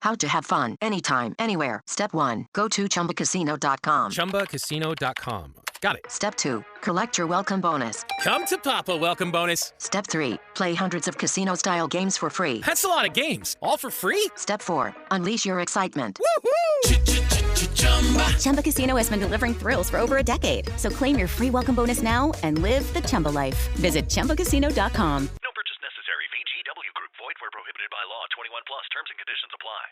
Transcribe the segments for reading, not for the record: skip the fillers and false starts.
How to have fun anytime, anywhere. Step 1. Go to ChumbaCasino.com. ChumbaCasino.com. Got it. Step 2. Collect your welcome bonus. Come to Papa welcome bonus. Step 3. Play hundreds of casino-style games for free. That's a lot of games. All for free? Step 4. Unleash your excitement. Woohoo! Chumba Casino has been delivering thrills for over a decade. So claim your free welcome bonus now and live the Chumba life. Visit ChumbaCasino.com. No purchase necessary. VGW Group. Void where prohibited by law. 21 plus. Terms and conditions apply.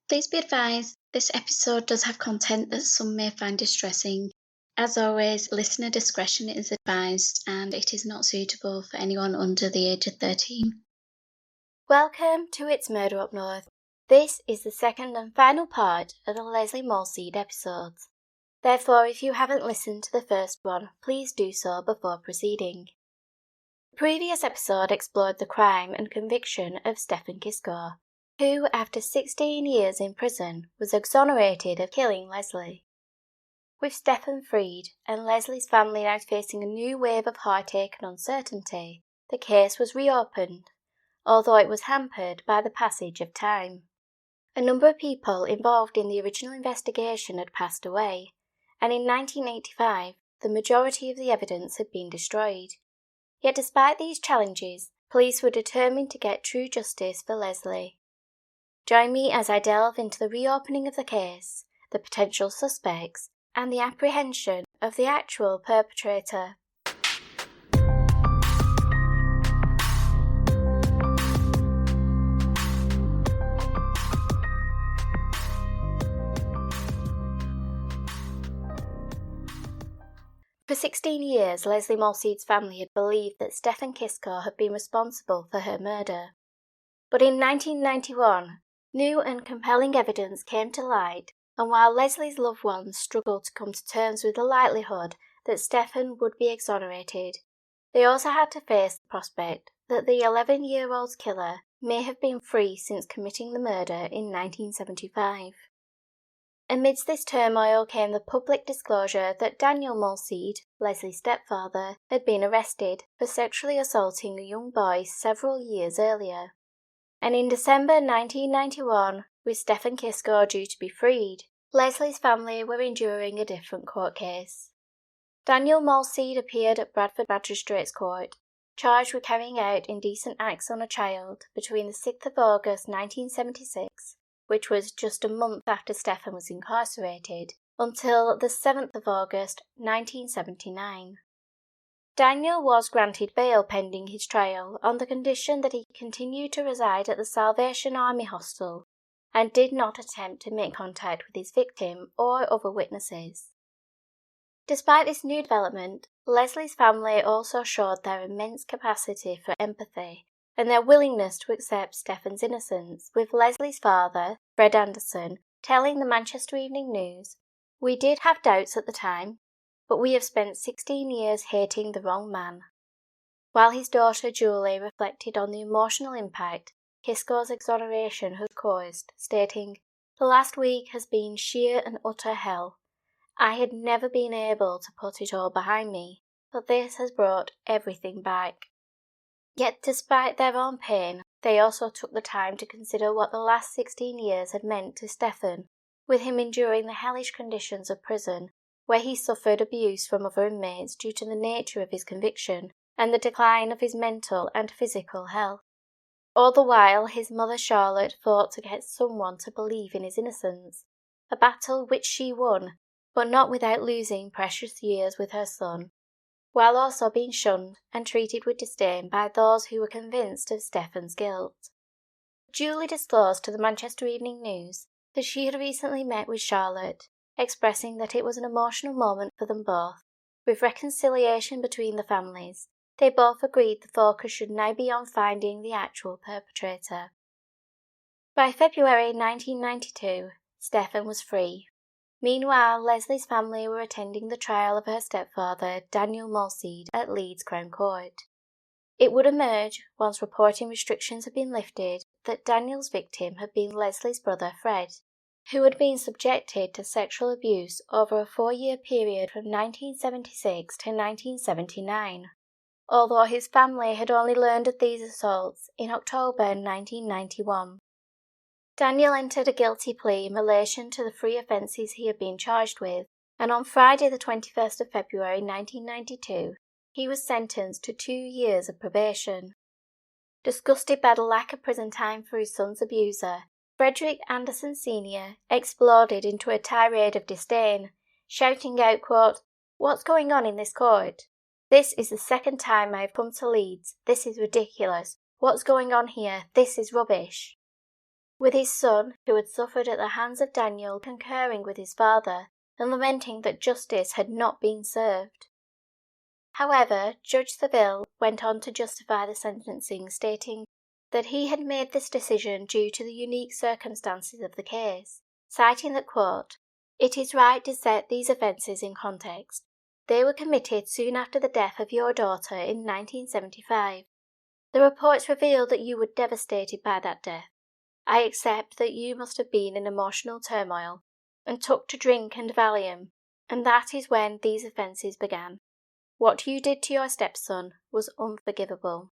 Please be advised, this episode does have content that some may find distressing. As always, listener discretion is advised and it is not suitable for anyone under the age of 13. Welcome to It's Murder Up North. This is the second and final part of the Lesley Molseed episodes. Therefore, if you haven't listened to the first one, please do so before proceeding. The previous episode explored the crime and conviction of Stefan Kiszko, who, after 16 years in prison, was exonerated of killing Lesley. With Stefan freed and Lesley's family now facing a new wave of heartache and uncertainty, the case was reopened, although it was hampered by the passage of time. A number of people involved in the original investigation had passed away, and in 1985 the majority of the evidence had been destroyed. Yet despite these challenges, police were determined to get true justice for Lesley. Join me as I delve into the reopening of the case, the potential suspects, and the apprehension of the actual perpetrator. For 16 years, Lesley Molseed's family had believed that Stefan Kiszko had been responsible for her murder. But in 1991, new and compelling evidence came to light, and while Lesley's loved ones struggled to come to terms with the likelihood that Stefan would be exonerated, they also had to face the prospect that the 11-year-old's killer may have been free since committing the murder in 1975. Amidst this turmoil came the public disclosure that Daniel Molseed, Lesley's stepfather, had been arrested for sexually assaulting a young boy several years earlier. And in December 1991, with Stefan Kiszko due to be freed, Lesley's family were enduring a different court case. Daniel Molseed appeared at Bradford Magistrates Court, charged with carrying out indecent acts on a child between the 6th of August 1976, which was just a month after Stefan was incarcerated, until the 7th of August 1979. Daniel was granted bail pending his trial on the condition that he continued to reside at the Salvation Army hostel and did not attempt to make contact with his victim or other witnesses. Despite this new development, Lesley's family also showed their immense capacity for empathy and their willingness to accept Stefan's innocence, with Lesley's father, Fred Anderson, telling the Manchester Evening News, "We did have doubts at the time, but we have spent 16 years hating the wrong man," while his daughter Julie reflected on the emotional impact Kiszko's exoneration had caused, stating, "The last week has been sheer and utter hell. I had never been able to put it all behind me, but this has brought everything back." Yet despite their own pain, they also took the time to consider what the last 16 years had meant to Stefan, with him enduring the hellish conditions of prison, where he suffered abuse from other inmates due to the nature of his conviction and the decline of his mental and physical health. All the while, his mother Charlotte fought to get someone to believe in his innocence, a battle which she won, but not without losing precious years with her son, while also being shunned and treated with disdain by those who were convinced of Stefan's guilt. Julie disclosed to the Manchester Evening News that she had recently met with Charlotte, expressing that it was an emotional moment for them both. With reconciliation between the families, they both agreed the focus should now be on finding the actual perpetrator. By February 1992, Stefan was free. Meanwhile, Lesley's family were attending the trial of her stepfather, Daniel Molseed, at Leeds Crown Court. It would emerge, once reporting restrictions had been lifted, that Daniel's victim had been Lesley's brother Fred, who had been subjected to sexual abuse over a 4-year period from 1976 to 1979. although his family had only learned of these assaults in October 1991. Daniel entered a guilty plea in relation to the 3 offences he had been charged with, and on Friday the 21st of February 1992, he was sentenced to 2 years of probation. Disgusted by the lack of prison time for his son's abuser, Frederick Anderson Sr. exploded into a tirade of disdain, shouting out, quote, "What's going on in this court? This is the 2nd time I have come to Leeds. This is ridiculous. What's going on here? This is rubbish." With his son, who had suffered at the hands of Daniel, concurring with his father and lamenting that justice had not been served. However, Judge Saville went on to justify the sentencing, stating that he had made this decision due to the unique circumstances of the case, citing that, quote, "It is right to set these offences in context. They were committed soon after the death of your daughter in 1975. The reports reveal that you were devastated by that death. I accept that you must have been in emotional turmoil and took to drink and Valium, and that is when these offences began. What you did to your stepson was unforgivable."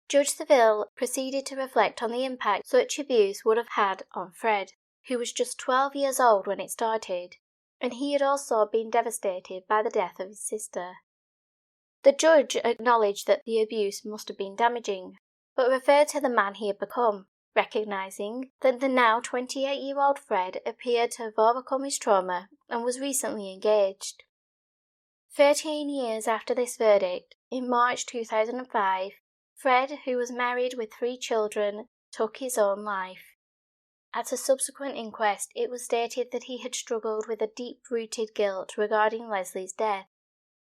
Judge Saville proceeded to reflect on the impact such abuse would have had on Fred, who was just 12 years old when it started, and he had also been devastated by the death of his sister. The judge acknowledged that the abuse must have been damaging, but referred to the man he had become, recognising that the now 28-year-old Fred appeared to have overcome his trauma and was recently engaged. 13 years after this verdict, in March 2005, Fred, who was married with 3 children, took his own life. At a subsequent inquest, it was stated that he had struggled with a deep-rooted guilt regarding Lesley's death.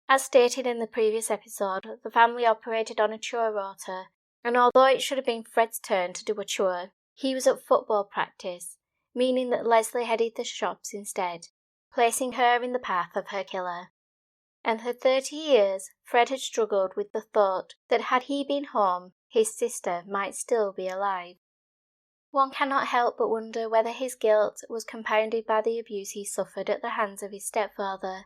As stated in the previous episode, the family operated on a chore rota, and although it should have been Fred's turn to do a chore, he was at football practice, meaning that Lesley headed the shops instead, placing her in the path of her killer. And for 30 years, Fred had struggled with the thought that had he been home, his sister might still be alive. One cannot help but wonder whether his guilt was compounded by the abuse he suffered at the hands of his stepfather,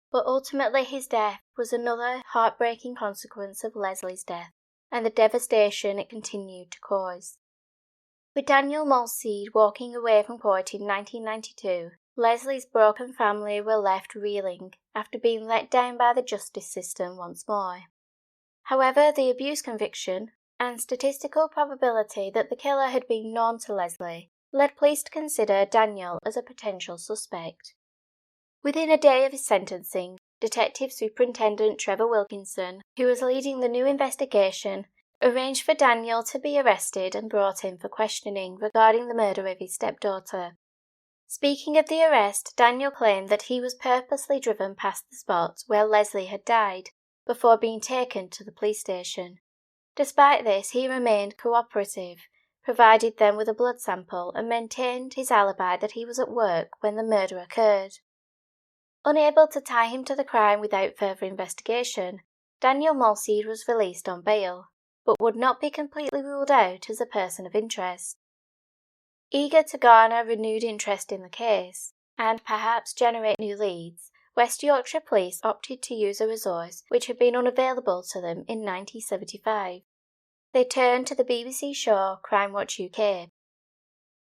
but ultimately his death was another heartbreaking consequence of Lesley's death and the devastation it continued to cause. With Daniel Molseed walking away from court in 1992, Lesley's broken family were left reeling after being let down by the justice system once more. However, the abuse conviction and statistical probability that the killer had been known to Lesley led police to consider Daniel as a potential suspect. Within a day of his sentencing, Detective Superintendent Trevor Wilkinson, who was leading the new investigation, arranged for Daniel to be arrested and brought in for questioning regarding the murder of his stepdaughter. Speaking of the arrest, Daniel claimed that he was purposely driven past the spot where Lesley had died before being taken to the police station. Despite this, he remained cooperative, provided them with a blood sample, and maintained his alibi that he was at work when the murder occurred. Unable to tie him to the crime without further investigation, Daniel Molseed was released on bail, but would not be completely ruled out as a person of interest. Eager to garner renewed interest in the case, and perhaps generate new leads, West Yorkshire Police opted to use a resource which had been unavailable to them in 1975. They turned to the BBC show Crime Watch UK.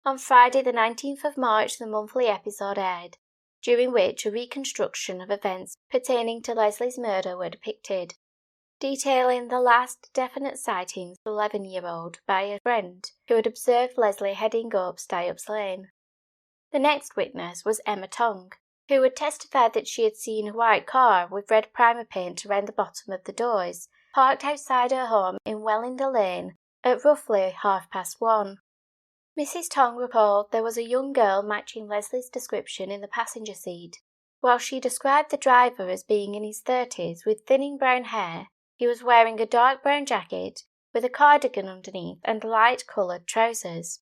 On Friday the 19th of March the monthly episode aired, during which a reconstruction of events pertaining to Lesley's murder were depicted, detailing the last definite sightings of the 11-year-old by a friend who had observed Lesley heading up Stiups Lane. The next witness was Emma Tong, who had testified that she had seen a white car with red primer paint around the bottom of the doors, parked outside her home in Wellinder Lane at roughly 1:30. Mrs. Tong recalled there was a young girl matching Lesley's description in the passenger seat. While she described the driver as being in his 30s with thinning brown hair, he was wearing a dark brown jacket with a cardigan underneath and light-coloured trousers.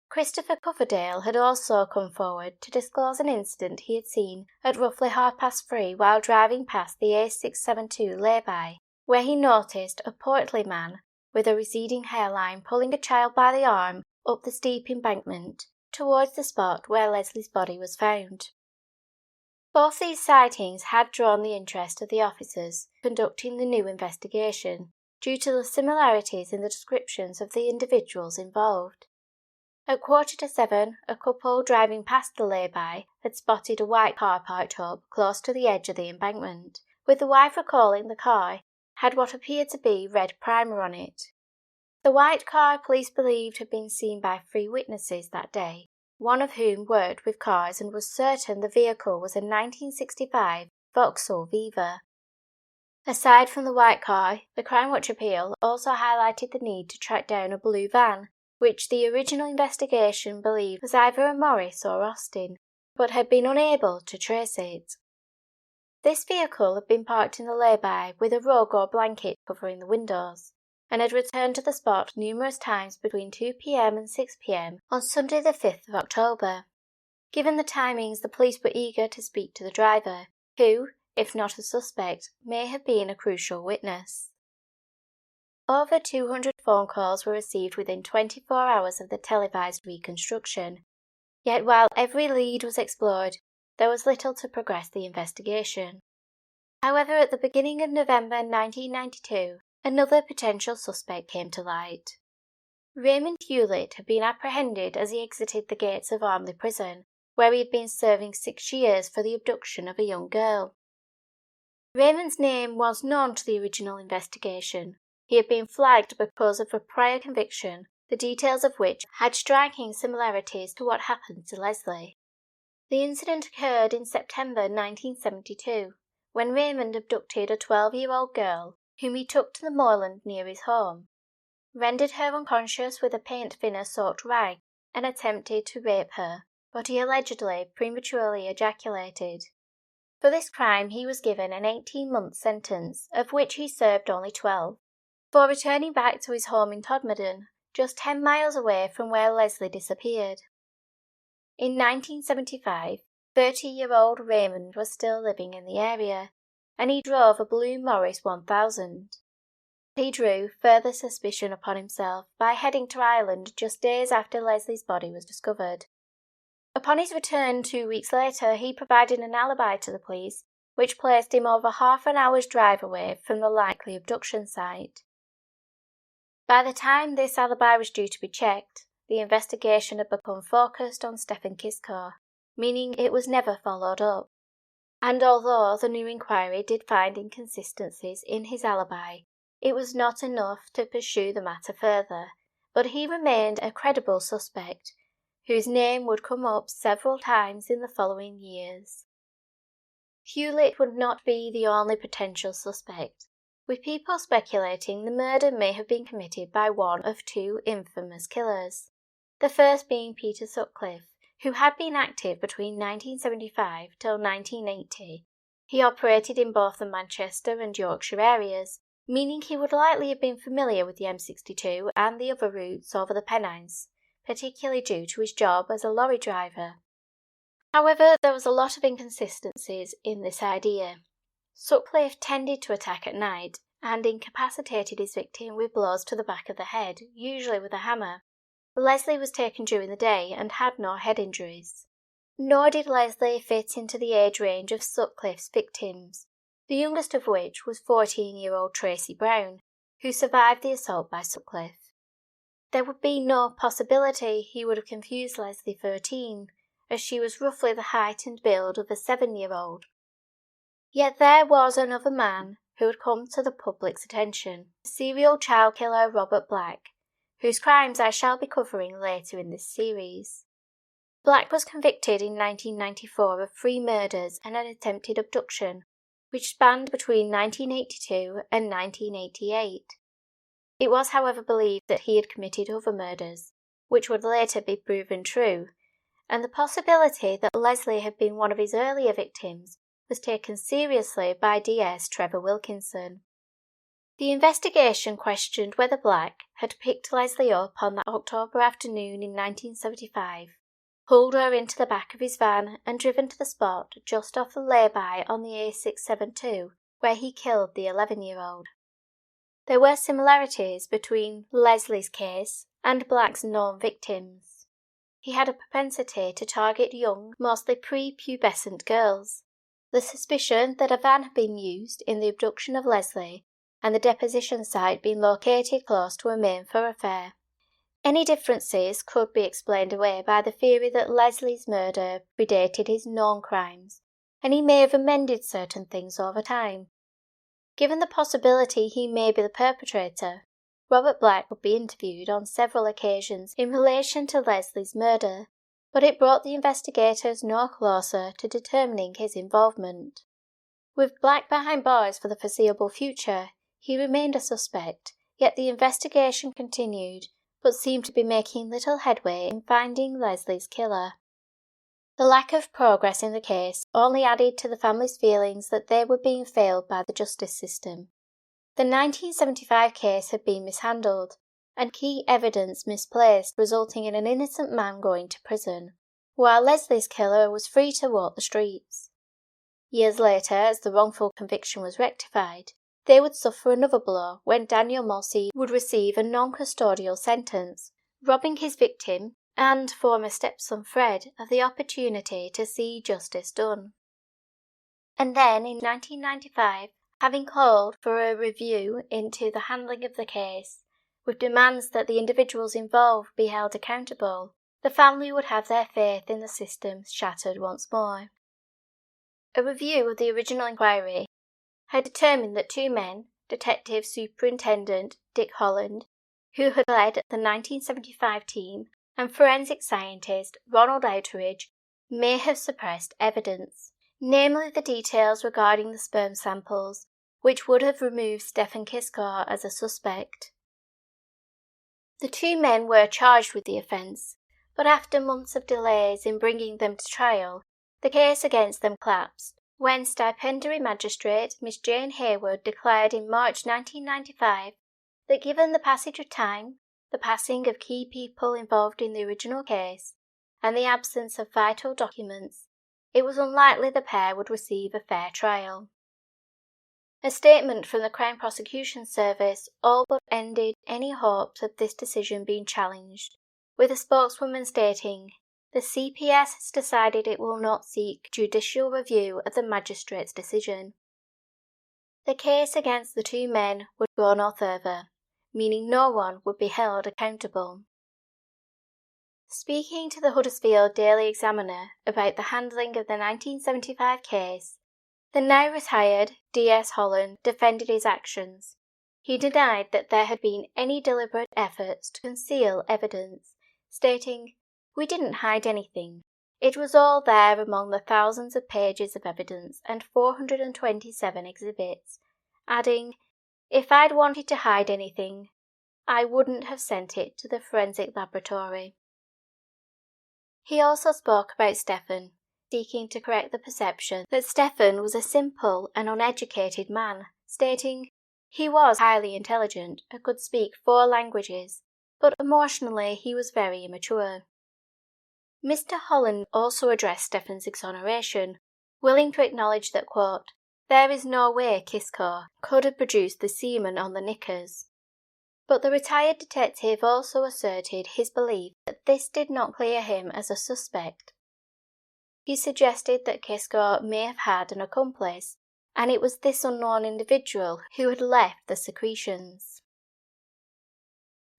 Christopher Coverdale had also come forward to disclose an incident he had seen at roughly 3:30 while driving past the A672 lay-by, where he noticed a portly man with a receding hairline pulling a child by the arm up the steep embankment towards the spot where Lesley's body was found. Both these sightings had drawn the interest of the officers conducting the new investigation due to the similarities in the descriptions of the individuals involved. At 7:15, a couple driving past the lay-by had spotted a white car parked up close to the edge of the embankment, with the wife recalling the car had what appeared to be red primer on it. The white car police believed had been seen by 3 witnesses that day, one of whom worked with cars and was certain the vehicle was a 1965 Vauxhall Viva. Aside from the white car, the Crime Watch appeal also highlighted the need to track down a blue van, which the original investigation believed was either a Morris or Austin, but had been unable to trace it. This vehicle had been parked in the lay-by with a rug or blanket covering the windows, and had returned to the spot numerous times between 2 p.m. and 6 p.m. on Sunday the 5th of October. Given the timings, the police were eager to speak to the driver, who, if not a suspect, may have been a crucial witness. Over 200 phone calls were received within 24 hours of the televised reconstruction, yet while every lead was explored, there was little to progress the investigation. However, at the beginning of November 1992, another potential suspect came to light. Raymond Hewlett had been apprehended as he exited the gates of Armley Prison, where he had been serving 6 years for the abduction of a young girl. Raymond's name was known to the original investigation. He had been flagged because of a prior conviction, the details of which had striking similarities to what happened to Lesley. The incident occurred in September 1972, when Raymond abducted a 12-year-old girl whom he took to the moorland near his home, rendered her unconscious with a paint thinner-soaked rag, and attempted to rape her, but he allegedly prematurely ejaculated. For this crime he was given an 18-month sentence, of which he served only 12, before returning back to his home in Todmorden, just 10 miles away from where Lesley disappeared. In 1975, 30-year-old Raymond was still living in the area, and he drove a blue Morris 1000. He drew further suspicion upon himself by heading to Ireland just days after Lesley's body was discovered. Upon his return 2 weeks later, he provided an alibi to the police, which placed him over half an hour's drive away from the likely abduction site. By the time this alibi was due to be checked, the investigation had become focused on Stefan Kiszko, meaning it was never followed up. And although the new inquiry did find inconsistencies in his alibi, it was not enough to pursue the matter further, but he remained a credible suspect, whose name would come up several times in the following years. Hewlett would not be the only potential suspect, with people speculating the murder may have been committed by one of 2 infamous killers, the first being Peter Sutcliffe, who had been active between 1975 till 1980. He operated in both the Manchester and Yorkshire areas, meaning he would likely have been familiar with the M62 and the other routes over the Pennines, particularly due to his job as a lorry driver. However, there was a lot of inconsistencies in this idea. Sutcliffe tended to attack at night and incapacitated his victim with blows to the back of the head, usually with a hammer. Lesley was taken during the day and had no head injuries. Nor did Lesley fit into the age range of Sutcliffe's victims, the youngest of which was 14-year-old Tracy Brown, who survived the assault by Sutcliffe. There would be no possibility he would have confused Lesley for a teen, as she was roughly the height and build of a 7-year-old. Yet there was another man who had come to the public's attention, serial child killer Robert Black, whose crimes I shall be covering later in this series. Black was convicted in 1994 of 3 murders and an attempted abduction, which spanned between 1982 and 1988. It was, however, believed that he had committed other murders, which would later be proven true, and the possibility that Lesley had been one of his earlier victims was taken seriously by DS Trevor Wilkinson. The investigation questioned whether Black had picked Lesley up on that October afternoon in 1975, pulled her into the back of his van and driven to the spot just off the lay-by on the A672 where he killed the 11-year-old. There were similarities between Lesley's case and Black's known victims. He had a propensity to target young, mostly pre-pubescent girls, The suspicion that a van had been used in the abduction of Lesley and the deposition site being located close to a main thoroughfare. Any differences could be explained away by the theory that Lesley's murder predated his known crimes, and he may have amended certain things over time. Given the possibility he may be the perpetrator, Robert Black would be interviewed on several occasions in relation to Lesley's murder, but it brought the investigators no closer to determining his involvement. With Black behind bars for the foreseeable future, he remained a suspect, yet the investigation continued, but seemed to be making little headway in finding Lesley's killer. The lack of progress in the case only added to the family's feelings that they were being failed by the justice system. The 1975 case had been mishandled, and key evidence misplaced, resulting in an innocent man going to prison, while Lesley's killer was free to walk the streets. Years later, as the wrongful conviction was rectified, they would suffer another blow when Daniel Molseed would receive a non-custodial sentence, robbing his victim and former stepson Fred of the opportunity to see justice done. And then, in 1995, having called for a review into the handling of the case, with demands that the individuals involved be held accountable, the family would have their faith in the system shattered once more. A review of the original inquiry had determined that two men, Detective Superintendent Dick Holland, who had led the 1975 team, and forensic scientist Ronald may have suppressed evidence, namely the details regarding the sperm samples, which would have removed Stefan Kiszko as a suspect. The two men were charged with the offence, but after months of delays in bringing them to trial, the case against them collapsed, when stipendiary magistrate Miss Jane Hayward declared in March 1995 that given the passage of time, the passing of key people involved in the original case, and the absence of vital documents, it was unlikely the pair would receive a fair trial. A statement from the Crime Prosecution Service all but ended any hopes of this decision being challenged, with a spokeswoman stating, "The CPS has decided it will not seek judicial review of the magistrate's decision." The case against the two men would go no further, meaning no one would be held accountable. Speaking to the Huddersfield Daily Examiner about the handling of the 1975 case, the now retired D.S. Holland defended his actions. He denied that there had been any deliberate efforts to conceal evidence, stating, "We didn't hide anything. It was all there among the thousands of pages of evidence and 427 exhibits," adding, "If I'd wanted to hide anything, I wouldn't have sent it to the forensic laboratory." He also spoke about Stefan, seeking to correct the perception that Stefan was a simple and uneducated man, stating, "He was highly intelligent and could speak 4 languages, but emotionally he was very immature." Mr. Holland also addressed Stefan's exoneration, willing to acknowledge that, quote, "There is no way Kiszko could have produced the semen on the knickers." But the retired detective also asserted his belief that this did not clear him as a suspect. He suggested that Kiszko may have had an accomplice, and it was this unknown individual who had left the secretions.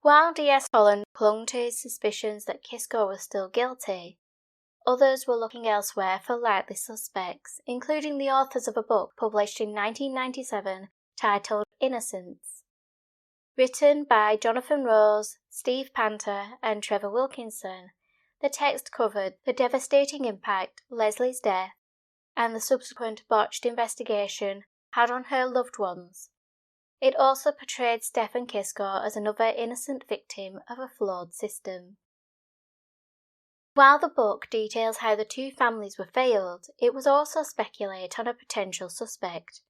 While D.S. Holland clung to his suspicions that Kiszko was still guilty, others were looking elsewhere for likely suspects, including the authors of a book published in 1997 titled Innocence. Written by Jonathan Rose, Steve Panter, and Trevor Wilkinson, the text covered the devastating impact Lesley's death and the subsequent botched investigation had on her loved ones. It also portrayed Stefan Kiszko as another innocent victim of a flawed system. While the book details how the two families were failed, it was also speculate on a potential suspect,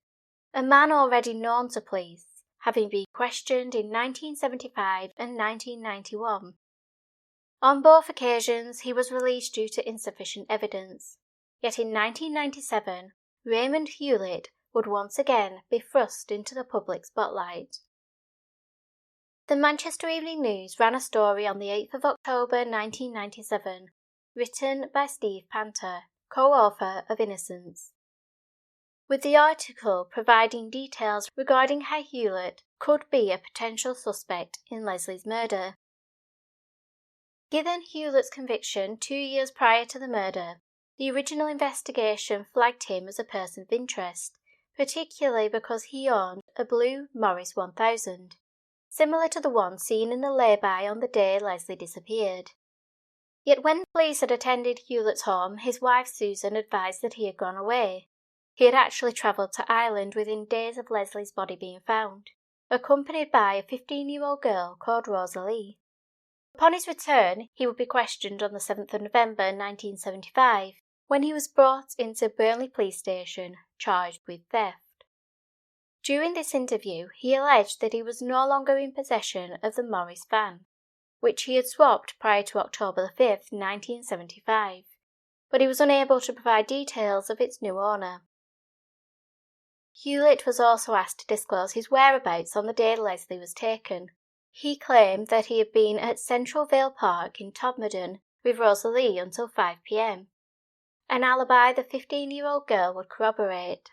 a man already known to police, having been questioned in 1975 and 1991. On both occasions, he was released due to insufficient evidence, yet in 1997, Raymond Hewlett would once again be thrust into the public spotlight. The Manchester Evening News ran a story on the 8th of October 1997, written by Steve Panter, co-author of Innocence. with the article providing details regarding how Hewlett could be a potential suspect in Lesley's murder. Given Hewlett's conviction 2 years prior to the murder, the original investigation flagged him as a person of interest, particularly because he owned a blue Morris 1000, similar to the one seen in the lay-by on the day Lesley disappeared. Yet when police had attended Hewlett's home, his wife Susan advised that he had gone away. He had actually travelled to Ireland within days of Lesley's body being found, accompanied by a 15-year-old girl called Rosalie. Upon his return, he would be questioned on the 7th of November 1975, when he was brought into Burnley Police Station, charged with theft. During this interview, he alleged that he was no longer in possession of the Morris van, which he had swapped prior to October 5, 1975, but he was unable to provide details of its new owner. Hewlett was also asked to disclose his whereabouts on the day Lesley was taken. He claimed that he had been at Central Vale Park in Todmorden with Rosalie until 5 p.m, an alibi the 15-year-old girl would corroborate.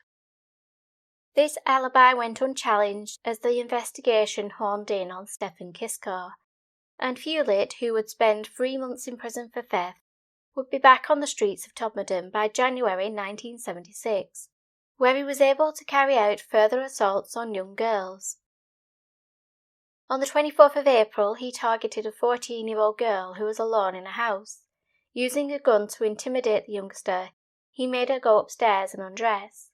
This alibi went unchallenged as the investigation honed in on Stefan Kiszko, and Hewlett, who would spend 3 months in prison for theft, would be back on the streets of Todmorden by January 1976, where he was able to carry out further assaults on young girls. On the 24th of April, he targeted a 14-year-old girl who was alone in a house. Using a gun to intimidate the youngster, he made her go upstairs and undress.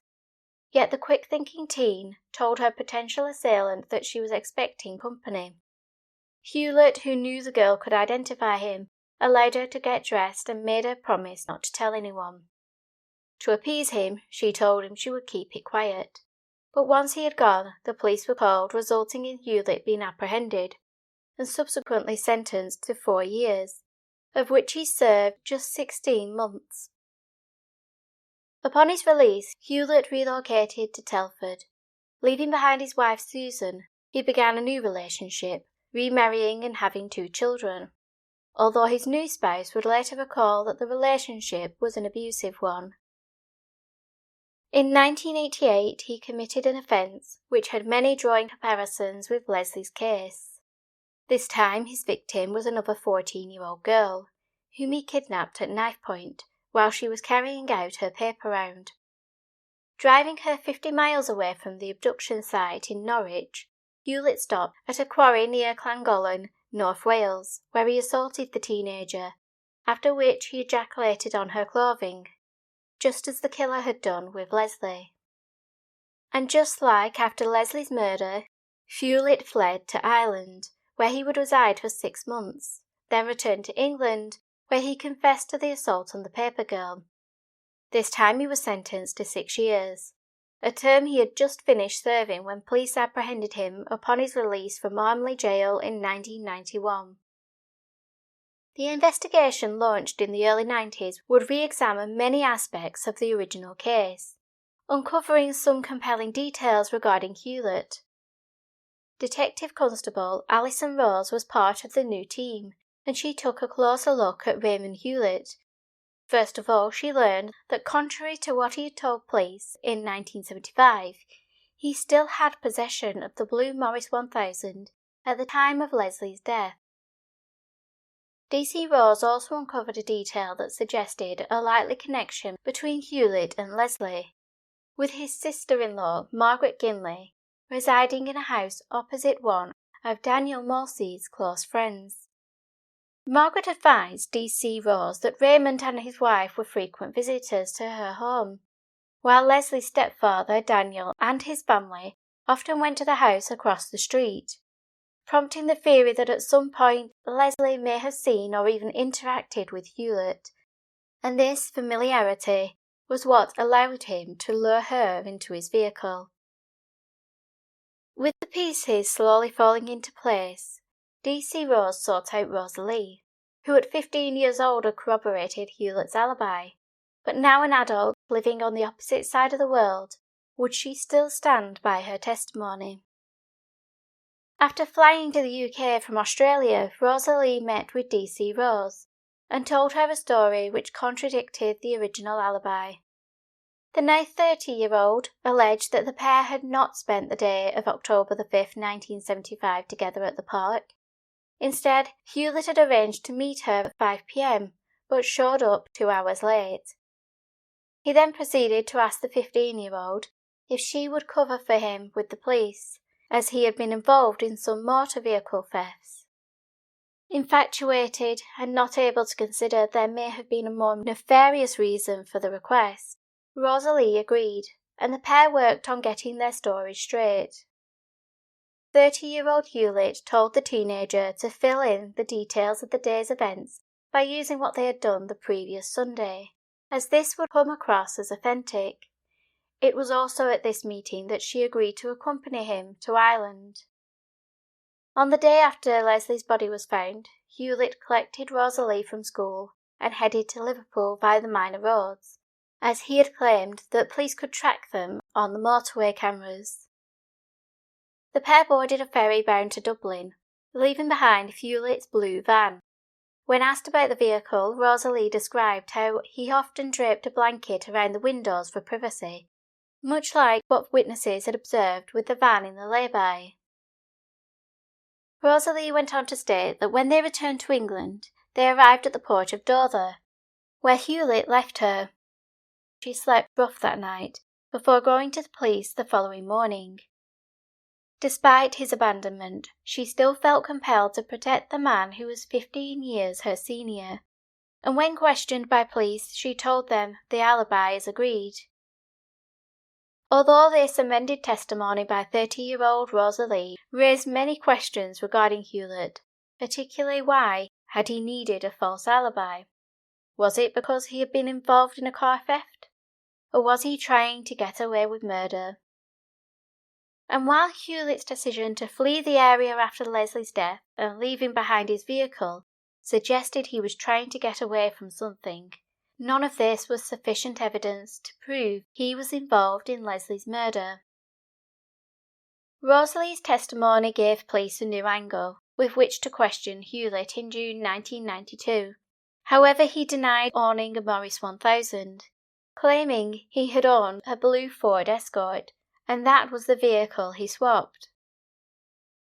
Yet the quick-thinking teen told her potential assailant that she was expecting company. Hewlett, who knew the girl could identify him, allowed her to get dressed and made her promise not to tell anyone. To appease him, she told him she would keep it quiet. But once he had gone, the police were called, resulting in Hewlett being apprehended and subsequently sentenced to 4 years, of which he served just 16 months. Upon his release, Hewlett relocated to Telford. Leaving behind his wife Susan, he began a new relationship, remarrying and having 2 children, although his new spouse would later recall that the relationship was an abusive one. In 1988, he committed an offence which had many drawing comparisons with Lesley's case. This time, his victim was another 14-year-old girl, whom he kidnapped at knife point while she was carrying out her paper round. Driving her 50 miles away from the abduction site in Norwich, Hewlett stopped at a quarry near Llangollen, North Wales, where he assaulted the teenager, after which he ejaculated on her clothing, just as the killer had done with Lesley. And just like after Lesley's murder, Hewlett fled to Ireland, where he would reside for 6 months, then returned to England, where he confessed to the assault on the paper girl. This time he was sentenced to 6 years, a term he had just finished serving when police apprehended him upon his release from Armley Jail in 1991. The investigation launched in the early 90s would re-examine many aspects of the original case, uncovering some compelling details regarding Hewlett. Detective Constable Alison Rose was part of the new team, and she took a closer look at Raymond Hewlett. First of all, she learned that contrary to what he had told police in 1975, he still had possession of the blue Morris 1000 at the time of Lesley's death. DC Rose also uncovered a detail that suggested a likely connection between Hewlett and Lesley, with his sister-in-law, Margaret Ginley, residing in a house opposite one of Daniel Molseed's close friends. Margaret advised DC Rose that Raymond and his wife were frequent visitors to her home, while Lesley's stepfather, Daniel, and his family often went to the house across the street, prompting the theory that at some point Lesley may have seen or even interacted with Hewlett, and this familiarity was what allowed him to lure her into his vehicle. With the pieces slowly falling into place, DC Rose sought out Rosalie, who at 15 years old had corroborated Hewlett's alibi, but now an adult living on the opposite side of the world, would she still stand by her testimony? After flying to the UK from Australia, Rosalie met with DC Rose and told her a story which contradicted the original alibi. The now 30-year-old alleged that the pair had not spent the day of October the 5th, 1975 together at the park. Instead, Hewlett had arranged to meet her at 5 p.m, but showed up 2 hours late. He then proceeded to ask the 15-year-old if she would cover for him with the police, as he had been involved in some motor vehicle thefts. Infatuated and not able to consider there may have been a more nefarious reason for the request, Rosalie agreed, and the pair worked on getting their stories straight. 30-year-old Hewlett told the teenager to fill in the details of the day's events by using what they had done the previous Sunday, as this would come across as authentic. It was also at this meeting that she agreed to accompany him to Ireland. On the day after Lesley's body was found, Hewlett collected Rosalie from school and headed to Liverpool via the minor roads, as he had claimed that police could track them on the motorway cameras. The pair boarded a ferry bound to Dublin, leaving behind Hewlett's blue van. When asked about the vehicle, Rosalie described how he often draped a blanket around the windows for privacy, much like what witnesses had observed with the van in the lay-by. Rosalie went on to state that when they returned to England, they arrived at the port of Dover, where Hewlett left her. She slept rough that night, before going to the police the following morning. Despite his abandonment, she still felt compelled to protect the man who was 15 years her senior, and when questioned by police, she told them the alibi is agreed. Although this amended testimony by 30-year-old Rosalie raised many questions regarding Hewlett, particularly why had he needed a false alibi? Was it because he had been involved in a car theft? Or was he trying to get away with murder? And while Hewlett's decision to flee the area after Lesley's death and leaving behind his vehicle suggested he was trying to get away from something, none of this was sufficient evidence to prove he was involved in Lesley's murder. Rosalie's testimony gave police a new angle with which to question Hewlett in June 1992. However, he denied owning a Morris 1000, claiming he had owned a blue Ford Escort, and that was the vehicle he swapped.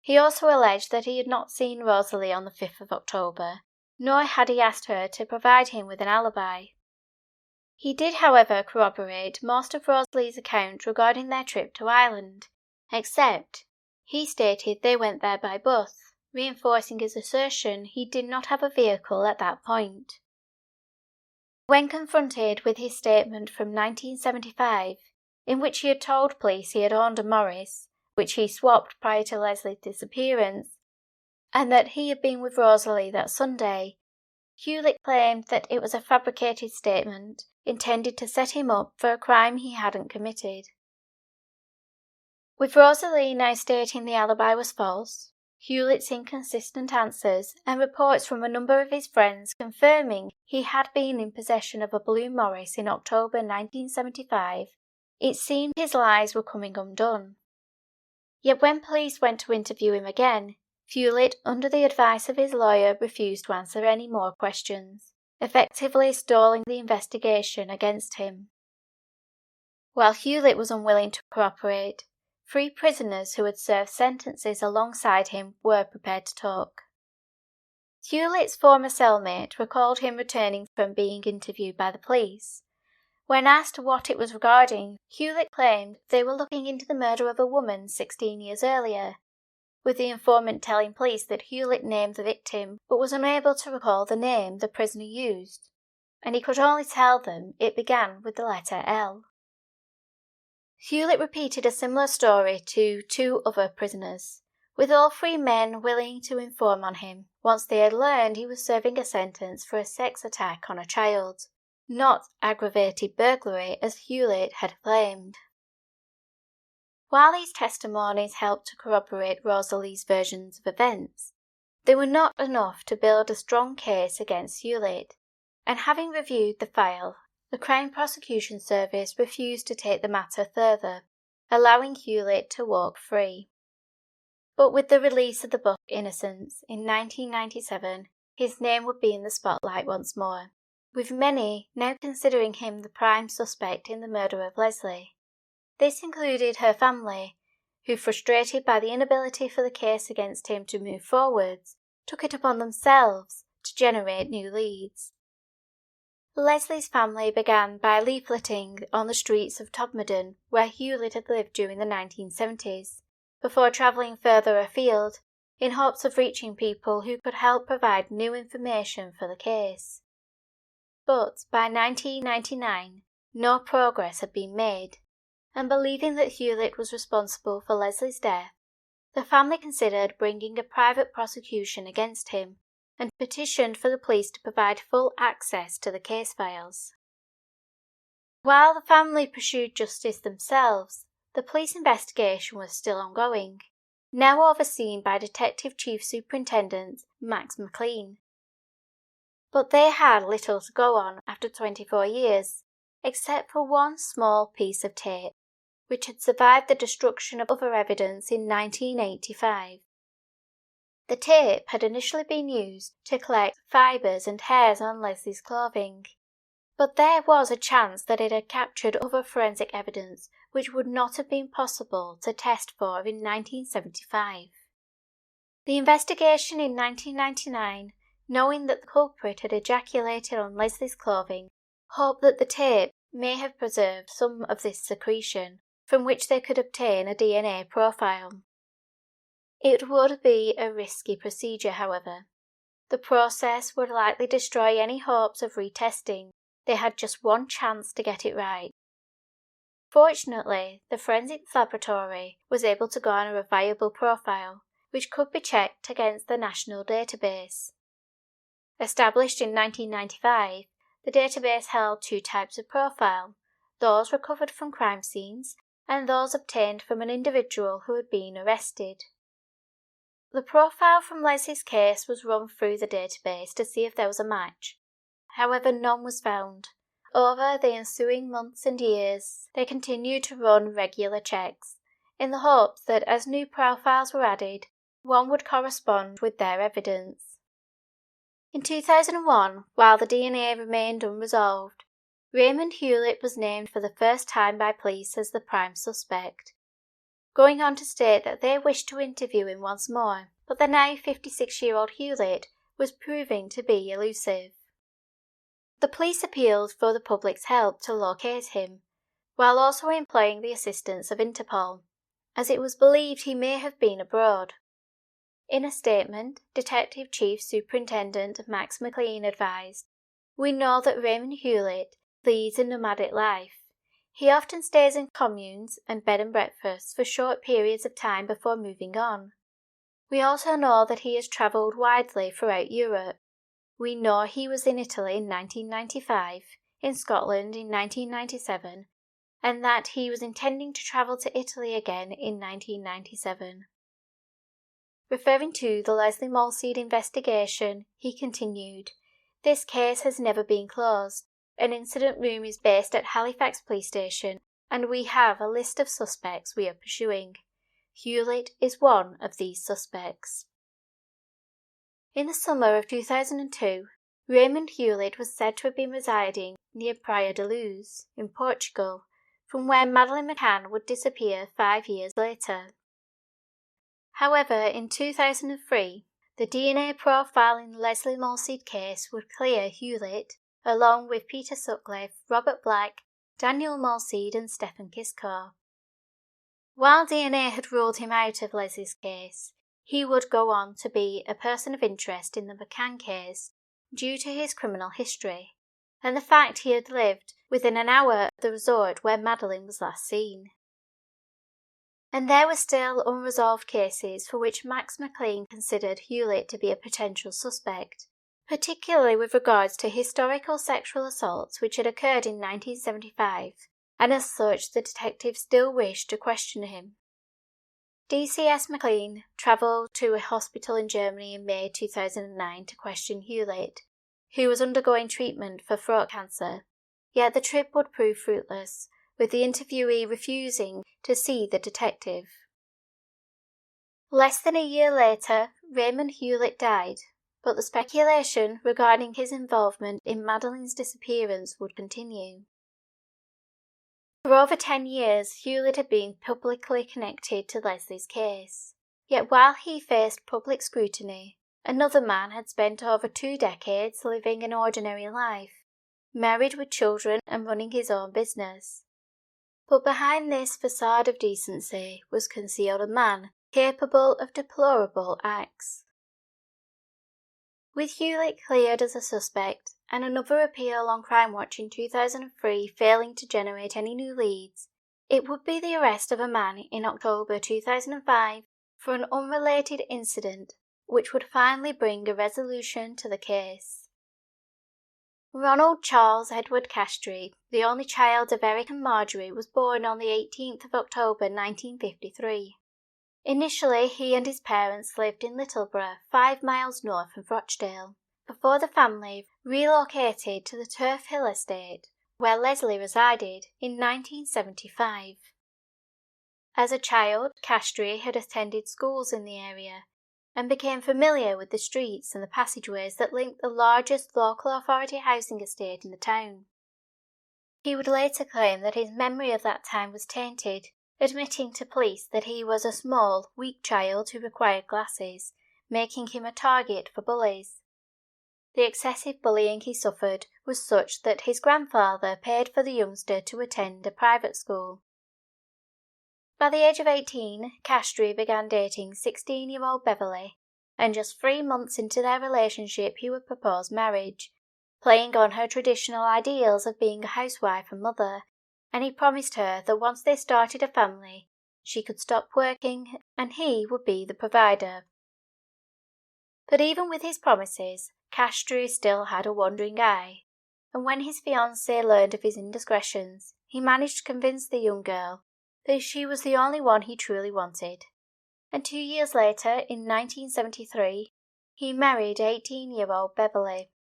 He also alleged that he had not seen Rosalie on the 5th of October, nor had he asked her to provide him with an alibi. He did, however, corroborate most of Rosalie's account regarding their trip to Ireland, except he stated they went there by bus, reinforcing his assertion he did not have a vehicle at that point. When confronted with his statement from 1975, in which he had told police he had owned a Morris, which he swapped prior to Lesley's disappearance, and that he had been with Rosalie that Sunday, Hewlett claimed that it was a fabricated statement intended to set him up for a crime he hadn't committed. With Rosalie now stating the alibi was false, Hewlett's inconsistent answers and reports from a number of his friends confirming he had been in possession of a blue Morris in October 1975, it seemed his lies were coming undone. Yet when police went to interview him again, Hewlett, under the advice of his lawyer, refused to answer any more questions, effectively stalling the investigation against him. While Hewlett was unwilling to cooperate, 3 prisoners who had served sentences alongside him were prepared to talk. Hewlett's former cellmate recalled him returning from being interviewed by the police. When asked what it was regarding, Hewlett claimed they were looking into the murder of a woman 16 years earlier, with the informant telling police that Hewlett named the victim but was unable to recall the name the prisoner used, and he could only tell them it began with the letter L. Hewlett repeated a similar story to 2 other prisoners, with all 3 men willing to inform on him once they had learned he was serving a sentence for a sex attack on a child, not aggravated burglary as Hewlett had claimed. While these testimonies helped to corroborate Rosalie's versions of events, they were not enough to build a strong case against Hewlett, and having reviewed the file, the Crown Prosecution Service refused to take the matter further, allowing Hewlett to walk free. But with the release of the book Innocence in 1997, his name would be in the spotlight once more, with many now considering him the prime suspect in the murder of Lesley. This included her family, who, frustrated by the inability for the case against him to move forwards, took it upon themselves to generate new leads. Lesley's family began by leafleting on the streets of Todmorden, where Hewlett had lived during the 1970s, before travelling further afield in hopes of reaching people who could help provide new information for the case. But by 1999, no progress had been made, and believing that Hewlett was responsible for Lesley's death, the family considered bringing a private prosecution against him and petitioned for the police to provide full access to the case files. While the family pursued justice themselves, the police investigation was still ongoing, now overseen by Detective Chief Superintendent Max McLean. But they had little to go on after 24 years, except for one small piece of tape, which had survived the destruction of other evidence in 1985. The tape had initially been used to collect fibres and hairs on Lesley's clothing, but there was a chance that it had captured other forensic evidence which would not have been possible to test for in 1975. The investigation in 1999, knowing that the culprit had ejaculated on Lesley's clothing, hoped that the tape may have preserved some of this secretion, from which they could obtain a DNA profile. It would be a risky procedure, however. The process would likely destroy any hopes of retesting. They had just one chance to get it right. Fortunately, the forensics laboratory was able to garner a viable profile, which could be checked against the national database. Established in 1995, the database held two types of profile, those recovered from crime scenes and those obtained from an individual who had been arrested. The profile from Lesley's case was run through the database to see if there was a match. However, none was found. Over the ensuing months and years, they continued to run regular checks, in the hopes that as new profiles were added, one would correspond with their evidence. In 2001, while the DNA remained unresolved, Raymond Hewlett was named for the first time by police as the prime suspect, going on to state that they wished to interview him once more, but the now 56-year-old Hewlett was proving to be elusive. The police appealed for the public's help to locate him, while also employing the assistance of Interpol, as it was believed he may have been abroad. In a statement, Detective Chief Superintendent Max McLean advised, "We know that Raymond Hewlett leads a nomadic life. He often stays in communes and bed and breakfasts for short periods of time before moving on. We also know that he has travelled widely throughout Europe. We know he was in Italy in 1995, in Scotland in 1997, and that he was intending to travel to Italy again in 1997. Referring to the Lesley Molseed investigation, he continued, "This case has never been closed. An incident room is based at Halifax Police Station, and we have a list of suspects we are pursuing. Hewlett is one of these suspects." In the summer of 2002, Raymond Hewlett was said to have been residing near Praia de Luz, in Portugal, from where Madeleine McCann would disappear 5 years later. However, in 2003, the DNA profile in the Lesley Molseed case would clear Hewlett, along with Peter Sutcliffe, Robert Black, Daniel Molseed and Stefan Kiszko. While DNA had ruled him out of Lesley's case, he would go on to be a person of interest in the McCann case due to his criminal history, and the fact he had lived within an hour of the resort where Madeleine was last seen. And there were still unresolved cases for which Max McLean considered Hewlett to be a potential suspect, particularly with regards to historical sexual assaults which had occurred in 1975, and as such the detective still wished to question him. DCS McLean travelled to a hospital in Germany in May 2009 to question Hewlett, who was undergoing treatment for throat cancer, yet the trip would prove fruitless, with the interviewee refusing to see the detective. Less than a year later, Raymond Hewlett died, but the speculation regarding his involvement in Madeline's disappearance would continue. For over 10 years, Hewlett had been publicly connected to Lesley's case. Yet while he faced public scrutiny, another man had spent over 2 decades living an ordinary life, married with children and running his own business. But behind this facade of decency was concealed a man capable of deplorable acts. With Hewlett cleared as a suspect, and another appeal on Crime Watch in 2003 failing to generate any new leads, it would be the arrest of a man in October 2005 for an unrelated incident which would finally bring a resolution to the case. Ronald Charles Edward Castree, the only child of Eric and Marjorie, was born on the 18th of October 1953. Initially, he and his parents lived in Littleborough, 5 miles north of Rochdale, before the family relocated to the Turf Hill estate, where Lesley resided, in 1975. As a child, Castree had attended schools in the area and became familiar with the streets and the passageways that linked the largest local authority housing estate in the town. He would later claim that his memory of that time was tainted, admitting to police that he was a small, weak child who required glasses, making him a target for bullies. The excessive bullying he suffered was such that his grandfather paid for the youngster to attend a private school. By the age of 18, Castree began dating 16-year-old Beverly, and just 3 months into their relationship he would propose marriage, playing on her traditional ideals of being a housewife and mother, and he promised her that once they started a family, she could stop working and he would be the provider. But even with his promises, Castree still had a wandering eye, and when his fiancée learned of his indiscretions, he managed to convince the young girl that she was the only one he truly wanted. And 2 years later, in 1973, he married 18-year-old Beverly.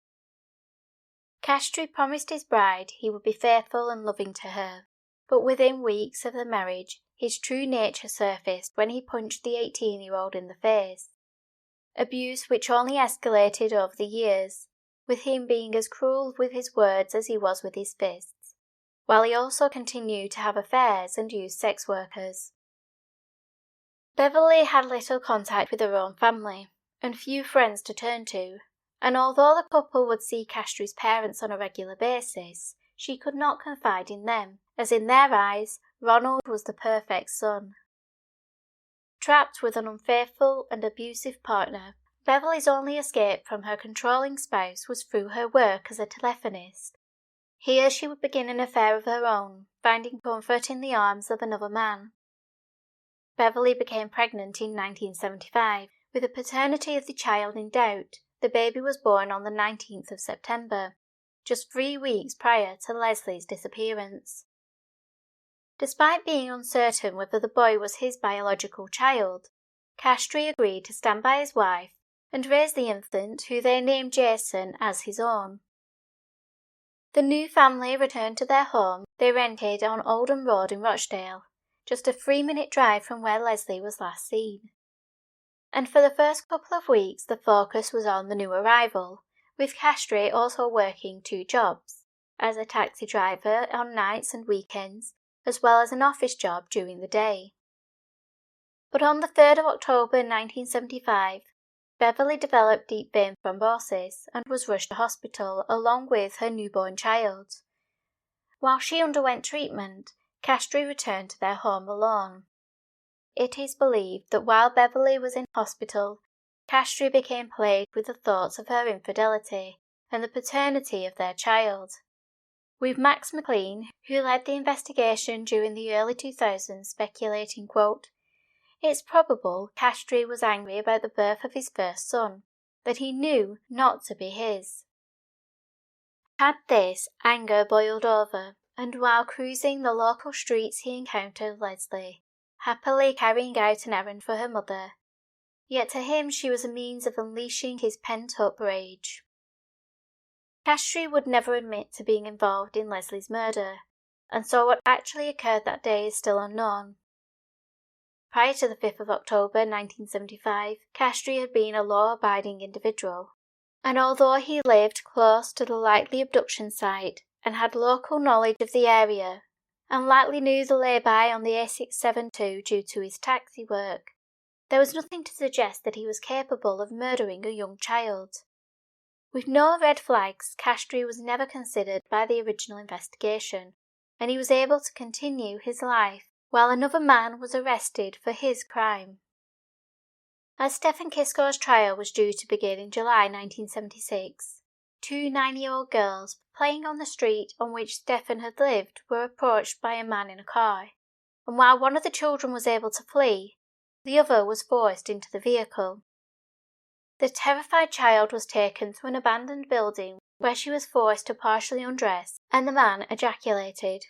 Castree promised his bride he would be faithful and loving to her, but within weeks of the marriage, his true nature surfaced when he punched the 18-year-old in the face. Abuse which only escalated over the years, with him being as cruel with his words as he was with his fists, while he also continued to have affairs and use sex workers. Beverly had little contact with her own family, and few friends to turn to, and although the couple would see Castree's parents on a regular basis, she could not confide in them, as in their eyes, Ronald was the perfect son. Trapped with an unfaithful and abusive partner, Beverly's only escape from her controlling spouse was through her work as a telephonist. Here she would begin an affair of her own, finding comfort in the arms of another man. Beverly became pregnant in 1975, with the paternity of the child in doubt. The baby was born on the 19th of September, just 3 weeks prior to Lesley's disappearance. Despite being uncertain whether the boy was his biological child, Castree agreed to stand by his wife and raise the infant, who they named Jason, as his own. The new family returned to their home they rented on Oldham Road in Rochdale, just a 3-minute drive from where Lesley was last seen. And for the first couple of weeks the focus was on the new arrival, with Castree also working 2 jobs, as a taxi driver on nights and weekends, as well as an office job during the day. But on the 3rd of October 1975, Beverly developed deep vein thrombosis and was rushed to hospital along with her newborn child. While she underwent treatment, Castree returned to their home alone. It is believed that while Beverly was in hospital, Castree became plagued with the thoughts of her infidelity and the paternity of their child. With Max McLean, who led the investigation during the early 2000s, speculating, quote, "It's probable Castree was angry about the birth of his first son, that he knew not to be his." Had this anger boiled over, and while cruising the local streets he encountered Lesley, happily carrying out an errand for her mother, yet to him she was a means of unleashing his pent-up rage. Castree would never admit to being involved in Lesley's murder, and so what actually occurred that day is still unknown. Prior to the 5th of October 1975, Castree had been a law-abiding individual, And although he lived close to the likely abduction site and had local knowledge of the area, and likely knew the lay-by on the A672 due to his taxi work, there was nothing to suggest that he was capable of murdering a young child. With no red flags, Castree was never considered by the original investigation, and he was able to continue his life while another man was arrested for his crime. As Stefan Kiszko's trial was due to begin in July 1976, two 9-year-old girls playing on the street on which Stefan had lived were approached by a man in a car, and while one of the children was able to flee, the other was forced into the vehicle. The terrified child was taken to an abandoned building where she was forced to partially undress, and the man ejaculated.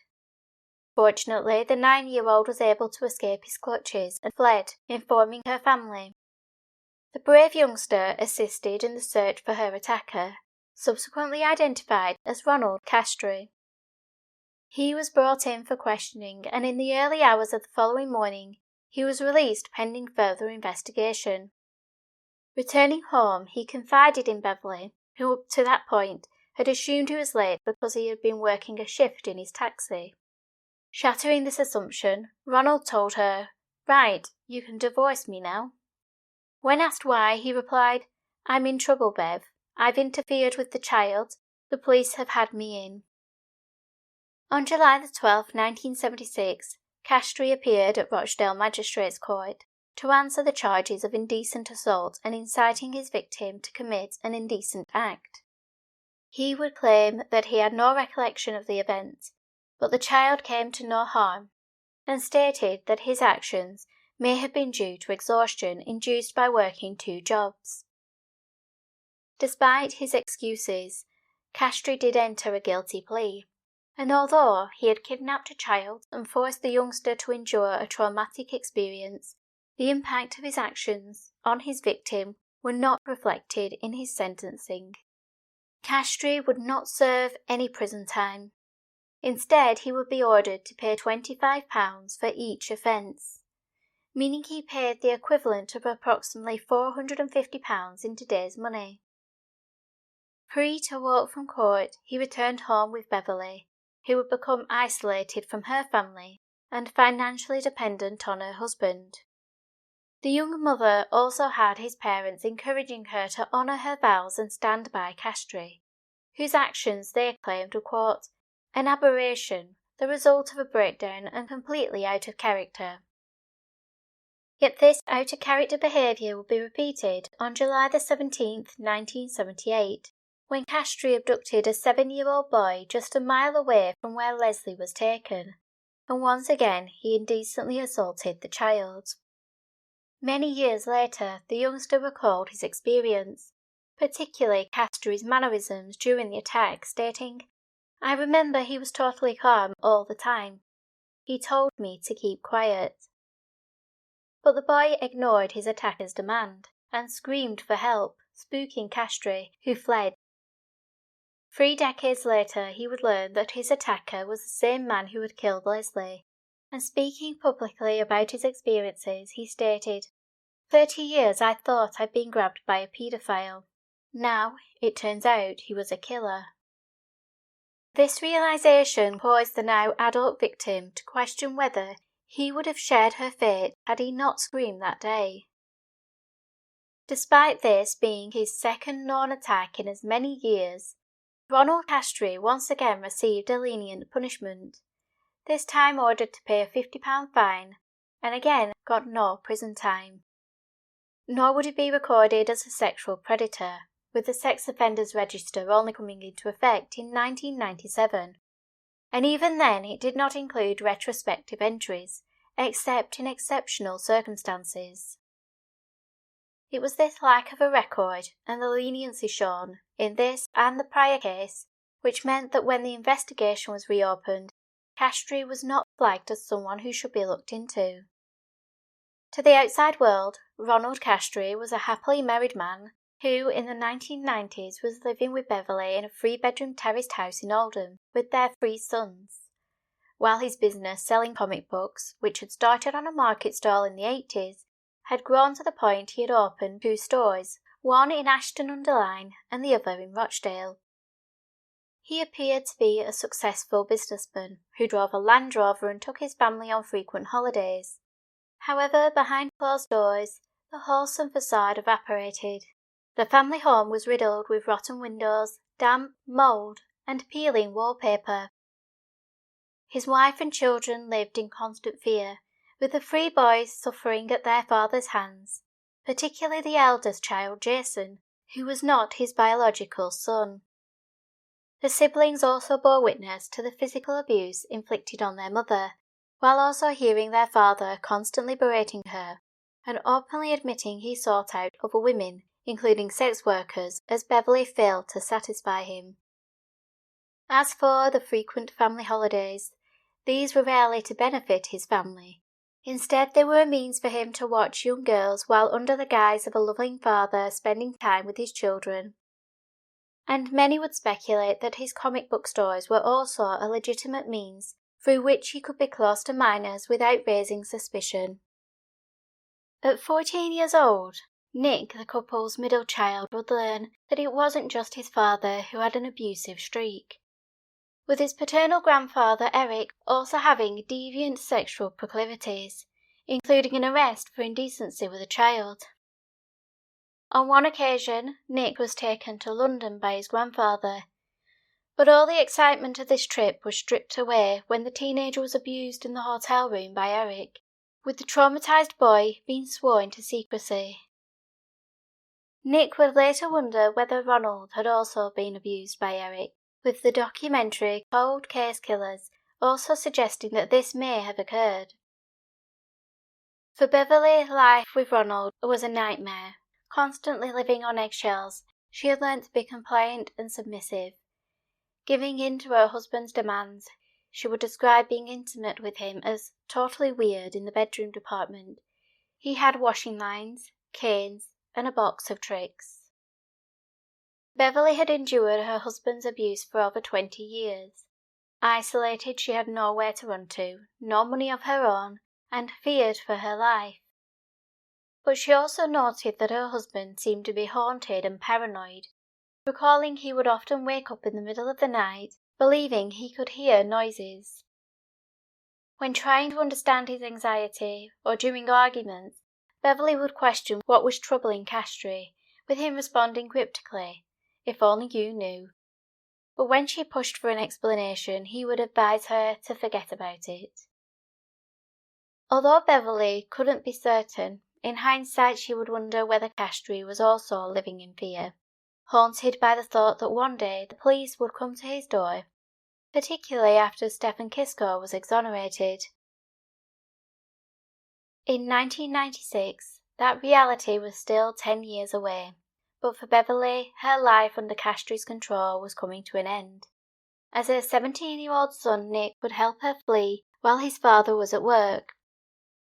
Fortunately, the 9-year-old was able to escape his clutches and fled, informing her family. The brave youngster assisted in the search for her attacker, subsequently identified as Ronald Castree. He was brought in for questioning, and in the early hours of the following morning, he was released pending further investigation. Returning home, he confided in Beverly, who up to that point had assumed he was late because he had been working a shift in his taxi. Shattering this assumption, Ronald told her, "Right, you can divorce me now." When asked why, he replied, "I'm in trouble, Bev. I've interfered with the child. The police have had me in." On July 12, 1976, Castree appeared at Rochdale Magistrates Court to answer the charges of indecent assault and inciting his victim to commit an indecent act. He would claim that he had no recollection of the event, but the child came to no harm, and stated that his actions may have been due to exhaustion induced by working 2 jobs. Despite his excuses, Castree did enter a guilty plea, and although he had kidnapped a child and forced the youngster to endure a traumatic experience, the impact of his actions on his victim were not reflected in his sentencing. Castree would not serve any prison time. Instead, he would be ordered to pay £25 for each offence, meaning he paid the equivalent of approximately £450 in today's money. Free to walk from court, he returned home with Beverly, who had become isolated from her family and financially dependent on her husband. The young mother also had his parents encouraging her to honour her vows and stand by Castree, whose actions they claimed were, quote, "an aberration, the result of a breakdown and completely out of character." Yet this out-of-character behaviour would be repeated on July 17, 1978, when Castree abducted a 7-year-old boy just a mile away from where Lesley was taken, and once again he indecently assaulted the child. Many years later, the youngster recalled his experience, particularly Castree's mannerisms during the attack, stating, "I remember he was totally calm all the time. He told me to keep quiet." But the boy ignored his attacker's demand and screamed for help, spooking Castree, who fled. 3 decades later, he would learn that his attacker was the same man who had killed Lesley, and speaking publicly about his experiences, he stated, 30 years I thought I'd been grabbed by a paedophile. Now, it turns out he was a killer." This realisation caused the now adult victim to question whether he would have shared her fate had he not screamed that day. Despite this being his second known attack in as many years, Ronald Castree once again received a lenient punishment, this time ordered to pay a £50 fine, and again got no prison time. Nor would he be recorded as a sexual predator, with the sex offenders register only coming into effect in 1997, and even then it did not include retrospective entries, except in exceptional circumstances. It was this lack of a record and the leniency shown in this and the prior case which meant that when the investigation was reopened, Castree was not flagged as someone who should be looked into. To the outside world, Ronald Castree was a happily married man who, in the 1990s, was living with Beverly in a 3-bedroom terraced house in Oldham with their 3 sons. While his business selling comic books, which had started on a market stall in the 80s, had grown to the point he had opened 2 stores, one in Ashton-under-Lyne and the other in Rochdale. He appeared to be a successful businessman who drove a Land Rover and took his family on frequent holidays. However, behind closed doors, the wholesome facade evaporated. The family home was riddled with rotten windows, damp, mould, and peeling wallpaper. His wife and children lived in constant fear, with the 3 boys suffering at their father's hands, particularly the eldest child, Jason, who was not his biological son. The siblings also bore witness to the physical abuse inflicted on their mother, while also hearing their father constantly berating her and openly admitting he sought out other women, including sex workers, as Beverly failed to satisfy him. As for the frequent family holidays, these were rarely to benefit his family. Instead, they were a means for him to watch young girls while under the guise of a loving father spending time with his children. And many would speculate that his comic book stories were also a legitimate means through which he could be close to minors without raising suspicion. At 14 years old, Nick, the couple's middle child, would learn that it wasn't just his father who had an abusive streak, with his paternal grandfather Eric also having deviant sexual proclivities, including an arrest for indecency with a child. On one occasion, Nick was taken to London by his grandfather, but all the excitement of this trip was stripped away when the teenager was abused in the hotel room by Eric, with the traumatised boy being sworn to secrecy. Nick would later wonder whether Ronald had also been abused by Eric, with the documentary Cold Case Killers also suggesting that this may have occurred. For Beverly, life with Ronald was a nightmare. Constantly living on eggshells, she had learnt to be compliant and submissive. Giving in to her husband's demands, she would describe being intimate with him as totally weird in the bedroom department. He had washing lines, canes, and a box of tricks. Beverly had endured her husband's abuse for over 20 years. Isolated, she had nowhere to run to, no money of her own, and feared for her life. But she also noted that her husband seemed to be haunted and paranoid, recalling he would often wake up in the middle of the night, believing he could hear noises. When trying to understand his anxiety, or during arguments, Beverly would question what was troubling Castree, with him responding cryptically, "If only you knew." But when she pushed for an explanation, he would advise her to forget about it. Although Beverly couldn't be certain, in hindsight she would wonder whether Castree was also living in fear, haunted by the thought that one day the police would come to his door, particularly after Stefan Kiszko was exonerated. In 1996, that reality was still 10 years away, but for Beverly, her life under Castree's control was coming to an end. As her 17-year-old son Nick would help her flee while his father was at work.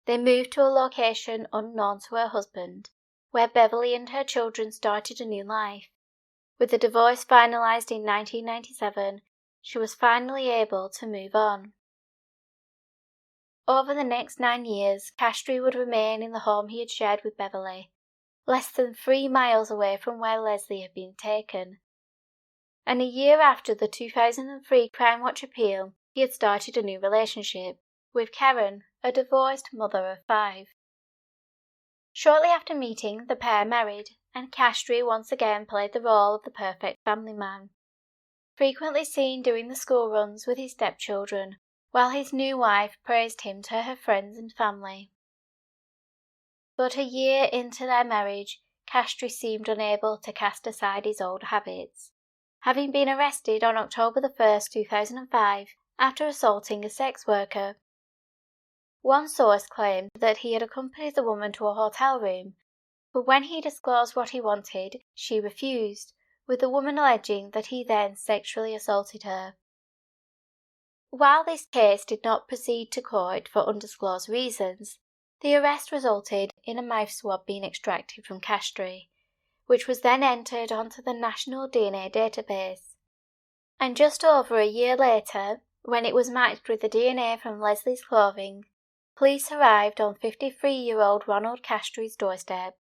They moved to a location unknown to her husband, where Beverly and her children started a new life. With the divorce finalised in 1997, she was finally able to move on. Over the next 9 years, Castree would remain in the home he had shared with Beverly, less than 3 miles away from where Lesley had been taken. And a year after the 2003 Crime Watch appeal, he had started a new relationship with Karen, a divorced mother of 5. Shortly after meeting, the pair married, and Castree once again played the role of the perfect family man, frequently seen doing the school runs with his stepchildren, while his new wife praised him to her friends and family. But a year into their marriage, Castree seemed unable to cast aside his old habits, having been arrested on October 1st, 2005, after assaulting a sex worker. One source claimed that he had accompanied the woman to a hotel room, but when he disclosed what he wanted, she refused, with the woman alleging that he then sexually assaulted her. While this case did not proceed to court for undisclosed reasons, the arrest resulted in a mouth swab being extracted from Castree, which was then entered onto the National DNA database. And just over a year later, when it was matched with the DNA from Lesley's clothing, police arrived on 53-year-old Ronald Castree's doorstep.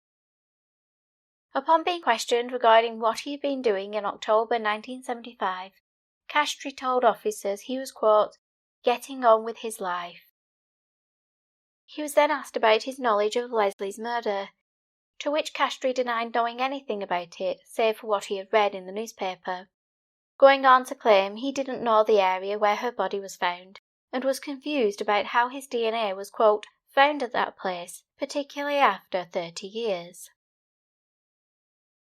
Upon being questioned regarding what he had been doing in October 1975, Castree told officers he was, quote, getting on with his life. He was then asked about his knowledge of Lesley's murder, to which Castree denied knowing anything about it, save for what he had read in the newspaper, going on to claim he didn't know the area where her body was found, and was confused about how his DNA was, quote, found at that place, particularly after 30 years.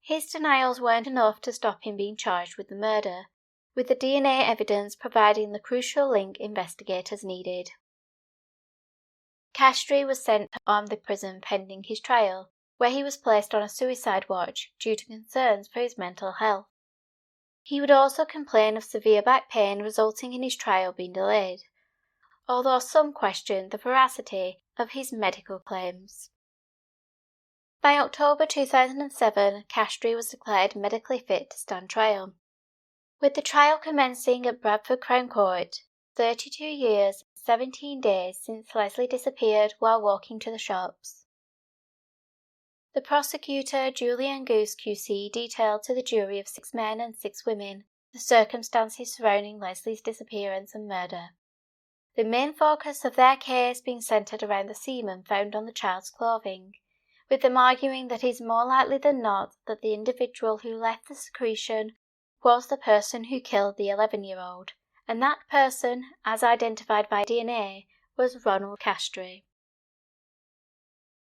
His denials weren't enough to stop him being charged with the murder, with the DNA evidence providing the crucial link investigators needed. Castree was sent to the prison pending his trial, where he was placed on a suicide watch due to concerns for his mental health. He would also complain of severe back pain resulting in his trial being delayed, although some questioned the veracity of his medical claims. By October 2007, Castree was declared medically fit to stand trial, with the trial commencing at Bradford Crown Court, 32 years, 17 days since Lesley disappeared while walking to the shops. The prosecutor, Julian Goose QC, detailed to the jury of 6 men and 6 women the circumstances surrounding Lesley's disappearance and murder, the main focus of their case being centred around the semen found on the child's clothing, with them arguing that it is more likely than not that the individual who left the secretion was the person who killed the 11-year-old, and that person, as identified by DNA, was Ronald Castree.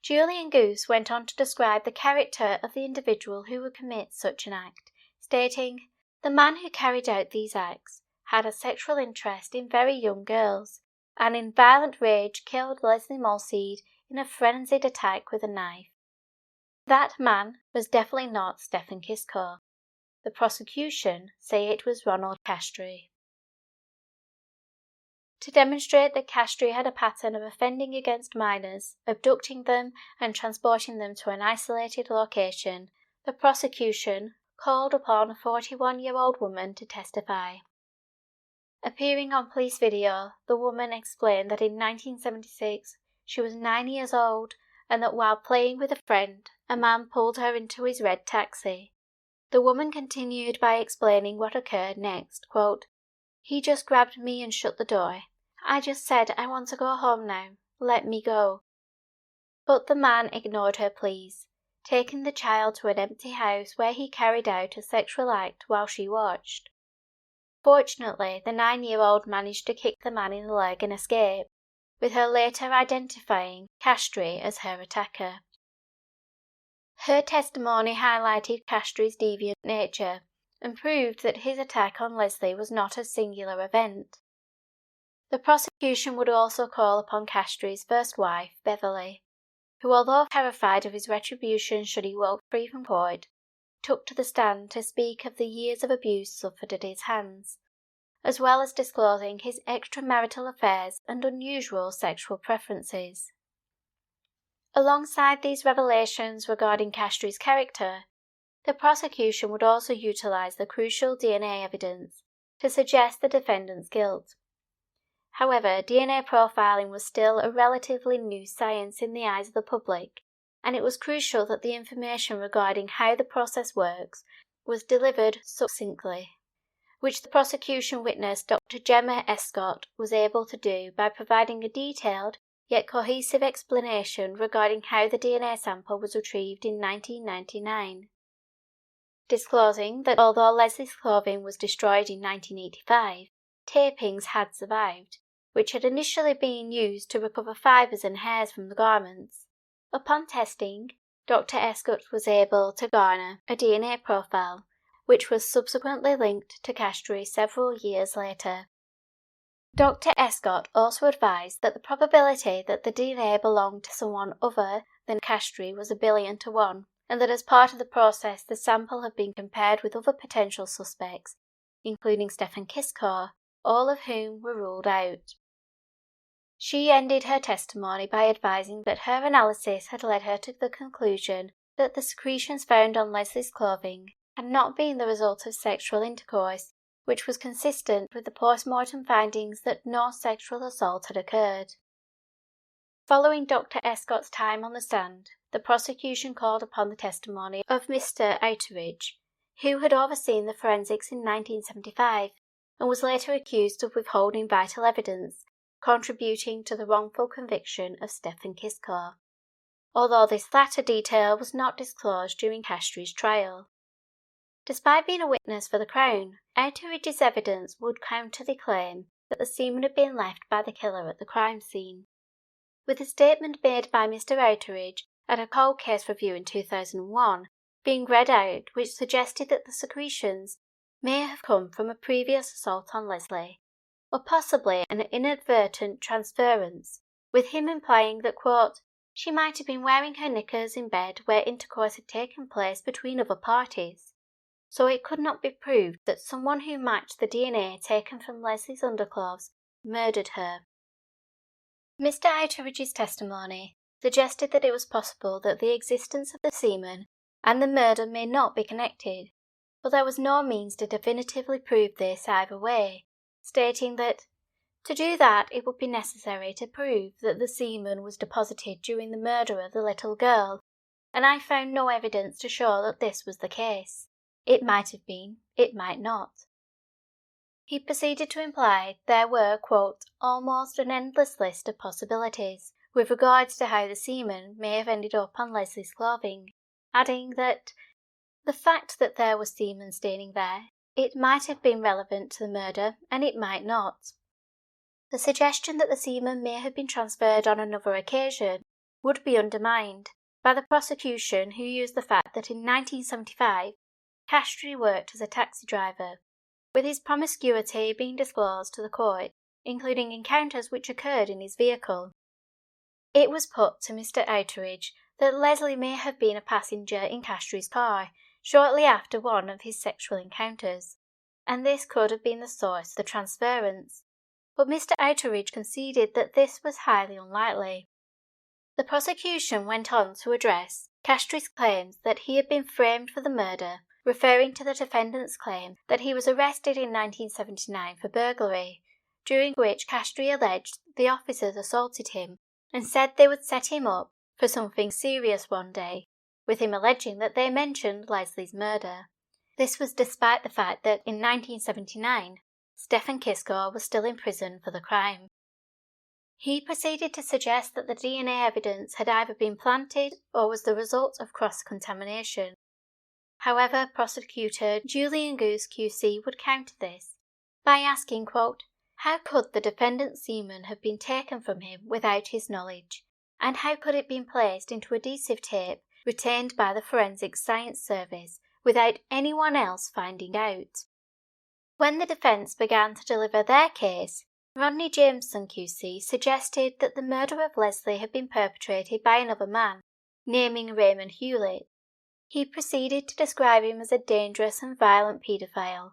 Julian Goose went on to describe the character of the individual who would commit such an act, stating, "The man who carried out these acts had a sexual interest in very young girls, and in violent rage killed Lesley Molseed in a frenzied attack with a knife. That man was definitely not Stefan Kiszko. The prosecution say it was Ronald Castree." To demonstrate that Castree had a pattern of offending against minors, abducting them and transporting them to an isolated location, the prosecution called upon a 41-year-old woman to testify. Appearing on police video, the woman explained that in 1976 she was 9 years old and that while playing with a friend, a man pulled her into his red taxi. The woman continued by explaining what occurred next, quote, "He just grabbed me and shut the door. I just said, I want to go home now. Let me go." But the man ignored her pleas, taking the child to an empty house where he carried out a sexual act while she watched. Fortunately, the 9-year-old managed to kick the man in the leg and escape, with her later identifying Castree as her attacker. Her testimony highlighted Castree's deviant nature and proved that his attack on Lesley was not a singular event. The prosecution would also call upon Castree's first wife, Beverly, who, although terrified of his retribution should he walk free from court, took to the stand to speak of the years of abuse suffered at his hands, as well as disclosing his extramarital affairs and unusual sexual preferences. Alongside these revelations regarding Castree's character, the prosecution would also utilize the crucial DNA evidence to suggest the defendant's guilt. However, DNA profiling was still a relatively new science in the eyes of the public, and it was crucial that the information regarding how the process works was delivered succinctly, which the prosecution witness Dr. Gemma Escott was able to do by providing a detailed yet cohesive explanation regarding how the DNA sample was retrieved in 1999, disclosing that although Lesley's clothing was destroyed in 1985, tapings had survived, which had initially been used to recover fibres and hairs from the garments. Upon testing, Dr. Escott was able to garner a DNA profile, which was subsequently linked to Castree several years later. Dr. Escott also advised that the probability that the DNA belonged to someone other than Castree was 1,000,000,000 to 1, and that as part of the process the sample had been compared with other potential suspects, including Stefan Kiszko, all of whom were ruled out. She ended her testimony by advising that her analysis had led her to the conclusion that the secretions found on Lesley's clothing had not been the result of sexual intercourse, which was consistent with the post-mortem findings that no sexual assault had occurred. Following Dr. Escott's time on the stand, the prosecution called upon the testimony of Mr. Outteridge, who had overseen the forensics in 1975 and was later accused of withholding vital evidence, contributing to the wrongful conviction of Stefan Kiszko, although this latter detail was not disclosed during Castree's trial. Despite being a witness for the Crown, Outteridge's evidence would counter the claim that the semen had been left by the killer at the crime scene. With a statement made by Mr. Outteridge at a cold case review in 2001 being read out which suggested that the secretions may have come from a previous assault on Lesley, or possibly an inadvertent transference, with him implying that, quote, she might have been wearing her knickers in bed where intercourse had taken place between other parties, so it could not be proved that someone who matched the DNA taken from Lesley's underclothes murdered her. Mr. Outteridge's testimony suggested that it was possible that the existence of the semen and the murder may not be connected, but there was no means to definitively prove this either way, stating that, to do that it would be necessary to prove that the semen was deposited during the murder of the little girl, and I found no evidence to show that this was the case. It might have been, it might not. He proceeded to imply there were, quote, almost an endless list of possibilities with regards to how the semen may have ended up on Lesley's clothing, adding that the fact that there was semen staining there, it might have been relevant to the murder and it might not. The suggestion that the semen may have been transferred on another occasion would be undermined by the prosecution, who used the fact that in 1975 Castree worked as a taxi driver, with his promiscuity being disclosed to the court, including encounters which occurred in his vehicle. It was put to Mr. Outteridge that Lesley may have been a passenger in Castree's car shortly after one of his sexual encounters, and this could have been the source of the transference, but Mr. Outteridge conceded that this was highly unlikely. The prosecution went on to address Castree's claims that he had been framed for the murder, referring to the defendant's claim that he was arrested in 1979 for burglary, during which Castree alleged the officers assaulted him and said they would set him up for something serious one day, with him alleging that they mentioned Lesley's murder. This was despite the fact that in 1979, Stefan Kiszko was still in prison for the crime. He proceeded to suggest that the DNA evidence had either been planted or was the result of cross-contamination. However, prosecutor Julian Goose QC would counter this by asking, quote, how could the defendant's semen have been taken from him without his knowledge, and how could it be placed into adhesive tape retained by the Forensic Science Service without anyone else finding out? When the defence began to deliver their case, Rodney Jameson QC suggested that the murder of Lesley had been perpetrated by another man, naming Raymond Hewlett. He proceeded to describe him as a dangerous and violent paedophile,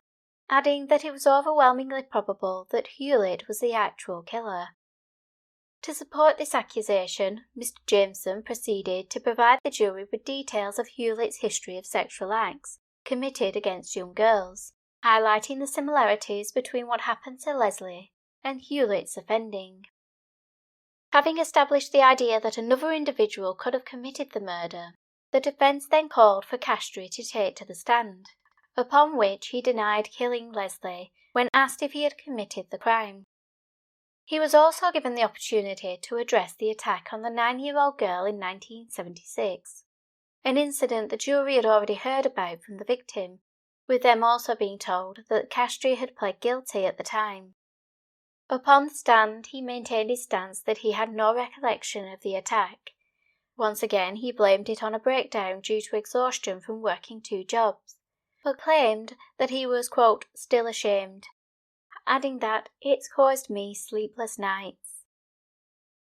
adding that it was overwhelmingly probable that Hewlett was the actual killer. To support this accusation, Mr. Jameson proceeded to provide the jury with details of Hewlett's history of sexual acts committed against young girls, highlighting the similarities between what happened to Lesley and Hewlett's offending. Having established the idea that another individual could have committed the murder, the defence then called for Castree to take to the stand, upon which he denied killing Lesley when asked if he had committed the crime. He was also given the opportunity to address the attack on the 9-year-old girl in 1976, an incident the jury had already heard about from the victim, with them also being told that Castree had pled guilty at the time. Upon the stand, he maintained his stance that he had no recollection of the attack. Once again, he blamed it on a breakdown due to exhaustion from working 2 jobs, but claimed that he was, quote, still ashamed, adding that it's caused me sleepless nights.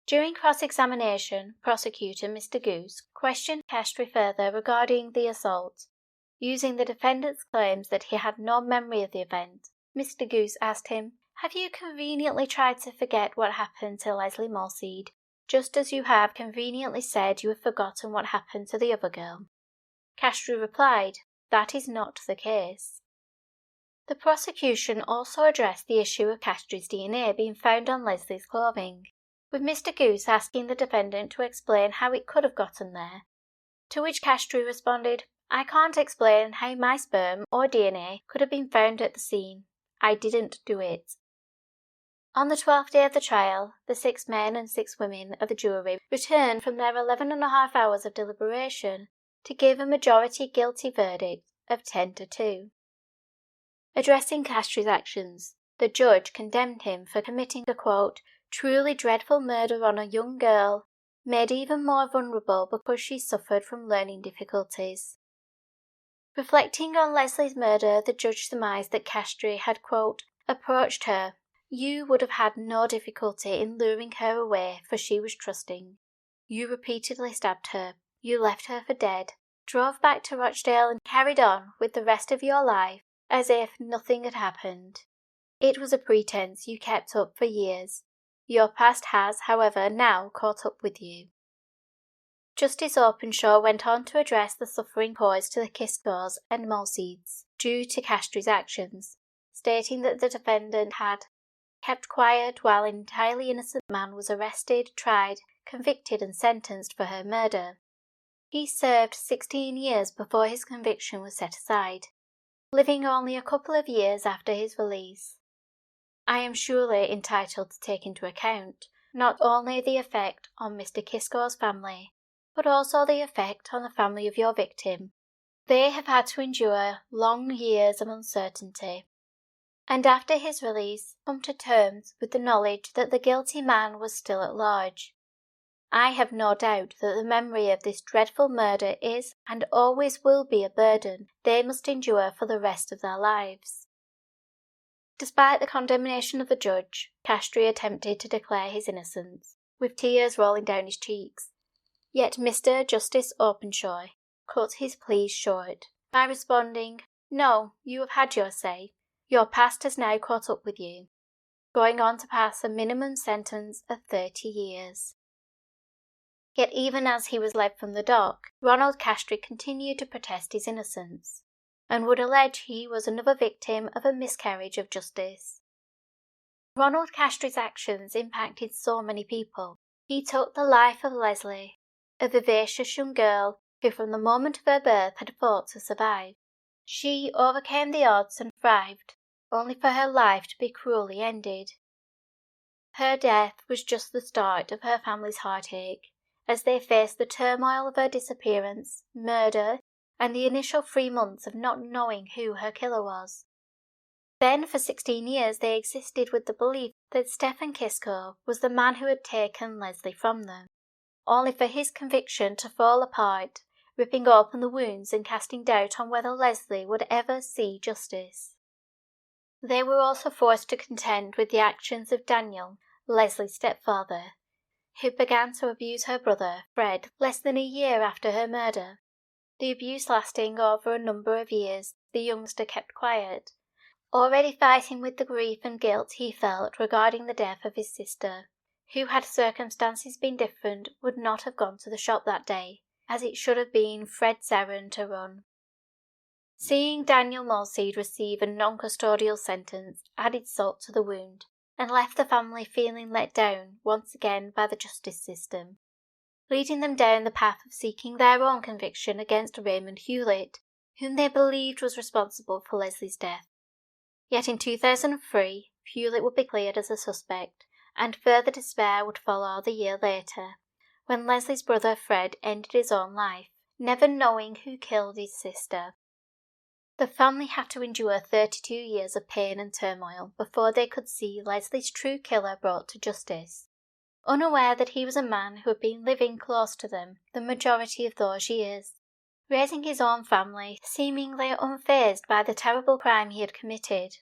During cross-examination, prosecutor Mr. Goose questioned Castree further regarding the assault. Using the defendant's claims that he had no memory of the event, Mr. Goose asked him, have you conveniently tried to forget what happened to Lesley Molseed, just as you have conveniently said you have forgotten what happened to the other girl? Castree replied, that is not the case. The prosecution also addressed the issue of Castree's DNA being found on Lesley's clothing, with Mr. Goose asking the defendant to explain how it could have gotten there, to which Castree responded, "I can't explain how my sperm or DNA could have been found at the scene. I didn't do it." On the 12th day of the trial, the 6 men and 6 women of the jury returned from their 11.5 hours of deliberation to give a majority guilty verdict of 10-2. Addressing Castree's actions, the judge condemned him for committing a, quote, "truly dreadful murder on a young girl, made even more vulnerable because she suffered from learning difficulties." Reflecting on Lesley's murder, the judge surmised that Castree had, quote, "approached her. You would have had no difficulty in luring her away, for she was trusting. You repeatedly stabbed her. You left her for dead, drove back to Rochdale and carried on with the rest of your life as if nothing had happened. It was a pretense you kept up for years. Your past has, however, now caught up with you." Justice Openshaw went on to address the suffering caused to the Kiszkos and Molseeds due to Castree's actions, stating that the defendant had kept quiet while an entirely innocent man was arrested, tried, convicted and sentenced for her murder. He served 16 years before his conviction was set aside, living only a couple of years after his release. I am surely entitled to take into account not only the effect on Mr. Kiszko's family, but also the effect on the family of your victim. They have had to endure long years of uncertainty, and after his release come to terms with the knowledge that the guilty man was still at large. I have no doubt that the memory of this dreadful murder is and always will be a burden they must endure for the rest of their lives. Despite the condemnation of the judge, Castree attempted to declare his innocence, with tears rolling down his cheeks. Yet Mr. Justice Openshaw cut his pleas short by responding, "No, you have had your say. Your past has now caught up with you," going on to pass a minimum sentence of 30 years. Yet even as he was led from the dock, Ronald Castree continued to protest his innocence, and would allege he was another victim of a miscarriage of justice. Ronald Castree's actions impacted so many people. He took the life of Lesley, a vivacious young girl who from the moment of her birth had fought to survive. She overcame the odds and thrived, only for her life to be cruelly ended. Her death was just the start of her family's heartache, as they faced the turmoil of her disappearance, murder, and the initial 3 months of not knowing who her killer was. Then for 16 years they existed with the belief that Stefan Kiszko was the man who had taken Lesley from them, only for his conviction to fall apart, ripping open the wounds and casting doubt on whether Lesley would ever see justice. They were also forced to contend with the actions of Daniel, Lesley's stepfather, who began to abuse her brother, Fred, less than a year after her murder. The abuse lasting over a number of years, the youngster kept quiet, already fighting with the grief and guilt he felt regarding the death of his sister, who, had circumstances been different, would not have gone to the shop that day, as it should have been Fred's errand to run. Seeing Daniel Molseed receive a non-custodial sentence added salt to the wound, and left the family feeling let down once again by the justice system, leading them down the path of seeking their own conviction against Raymond Hewlett, whom they believed was responsible for Lesley's death. Yet in 2003, Hewlett would be cleared as a suspect, and further despair would follow the year later, when Lesley's brother Fred ended his own life, never knowing who killed his sister. The family had to endure 32 years of pain and turmoil before they could see Lesley's true killer brought to justice, unaware that he was a man who had been living close to them the majority of those years, raising his own family, seemingly unfazed by the terrible crime he had committed.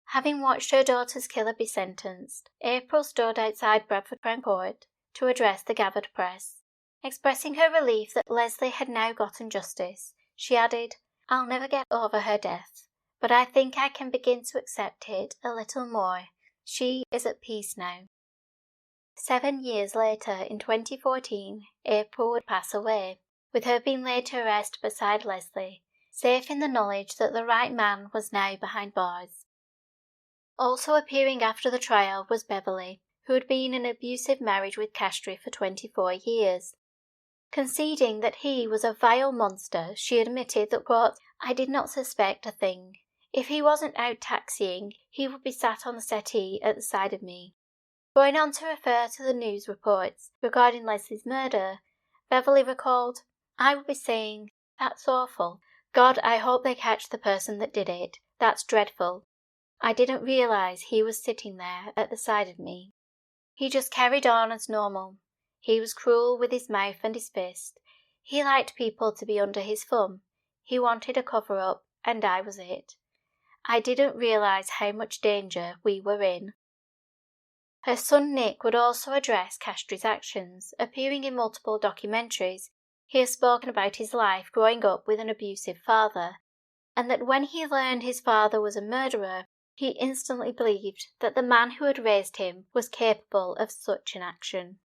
Having watched her daughter's killer be sentenced, April stood outside Bradford Crown Court to address the gathered press. Expressing her relief that Lesley had now gotten justice, she added, "I'll never get over her death, but I think I can begin to accept it a little more. She is at peace now." 7 years later, in 2014, April would pass away, with her being laid to rest beside Lesley, safe in the knowledge that the right man was now behind bars. Also appearing after the trial was Beverly, who had been in an abusive marriage with Castree for 24 years. Conceding that he was a vile monster, she admitted that, quote, "I did not suspect a thing. If he wasn't out taxiing, he would be sat on the settee at the side of me." Going on to refer to the news reports regarding Lesley's murder, Beverly recalled, "I would be saying, 'That's awful. God, I hope they catch the person that did it. That's dreadful. I didn't realize he was sitting there at the side of me.'" He just carried on as normal. He was cruel with his mouth and his fist. He liked people to be under his thumb. He wanted a cover-up, and I was it. I didn't realize how much danger we were in. Her son Nick would also address Castree's actions. Appearing in multiple documentaries, he has spoken about his life growing up with an abusive father, and that when he learned his father was a murderer, he instantly believed that the man who had raised him was capable of such an action.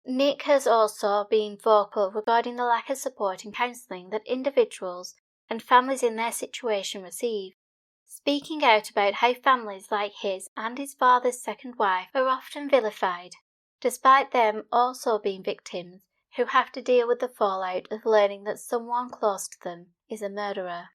Nick has also been vocal regarding the lack of support and counselling that individuals and families in their situation receive, speaking out about how families like his and his father's second wife are often vilified, despite them also being victims who have to deal with the fallout of learning that someone close to them is a murderer.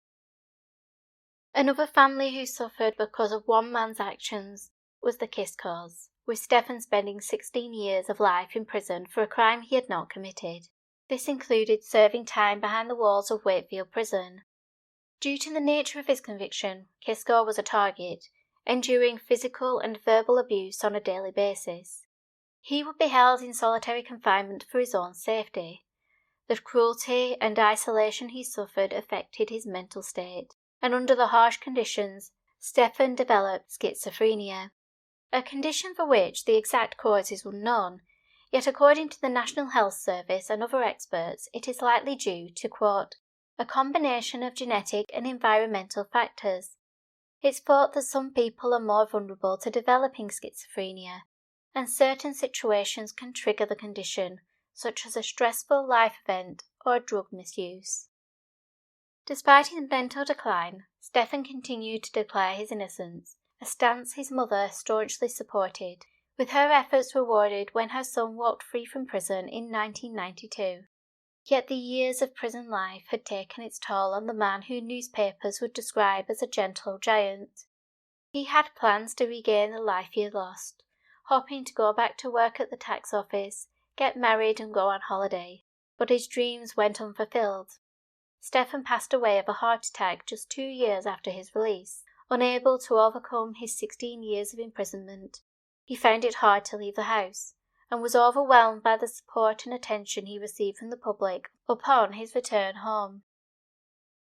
Another family who suffered because of one man's actions was the Kiszkos, with Stefan spending 16 years of life in prison for a crime he had not committed. This included serving time behind the walls of Wakefield Prison. Due to the nature of his conviction, Kiszko was a target, enduring physical and verbal abuse on a daily basis. He would be held in solitary confinement for his own safety. The cruelty and isolation he suffered affected his mental state, and under the harsh conditions, Stefan developed schizophrenia, a condition for which the exact cause is unknown, yet according to the National Health Service and other experts, it is likely due to, quote, "a combination of genetic and environmental factors." It's thought that some people are more vulnerable to developing schizophrenia, and certain situations can trigger the condition, such as a stressful life event or drug misuse. Despite his mental decline, Stefan continued to declare his innocence, a stance his mother staunchly supported, with her efforts rewarded when her son walked free from prison in 1992. Yet the years of prison life had taken its toll on the man who newspapers would describe as a gentle giant. He had plans to regain the life he had lost, hoping to go back to work at the tax office, get married and go on holiday, but his dreams went unfulfilled. Stefan passed away of a heart attack just 2 years after his release. Unable to overcome his 16 years of imprisonment, he found it hard to leave the house, and was overwhelmed by the support and attention he received from the public upon his return home.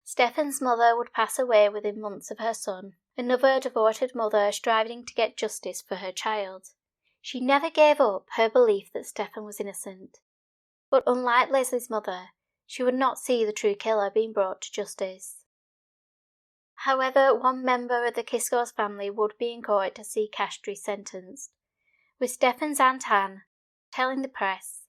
Stefan's mother would pass away within months of her son, another devoted mother striving to get justice for her child. She never gave up her belief that Stefan was innocent, but unlike Lesley's mother, she would not see the true killer being brought to justice. However, one member of the Kiszko's family would be in court to see Castree sentenced, with Stefan's Aunt Anne telling the press,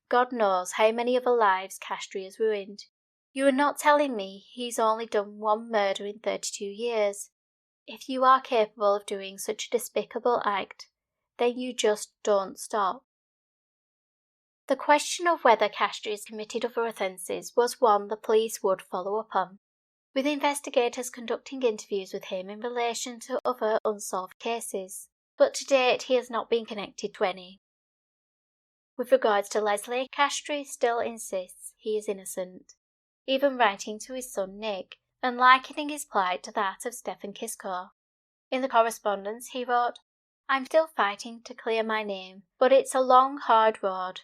"God knows how many other lives Castree has ruined. You are not telling me he's only done one murder in 32 years. If you are capable of doing such a despicable act, then you just don't stop." The question of whether Castree has committed other offences was one the police would follow up on, with investigators conducting interviews with him in relation to other unsolved cases, but to date he has not been connected to any. With regards to Lesley, Castree still insists he is innocent, even writing to his son Nick and likening his plight to that of Stefan Kiszko. In the correspondence he wrote, "I'm still fighting to clear my name, but it's a long, hard road.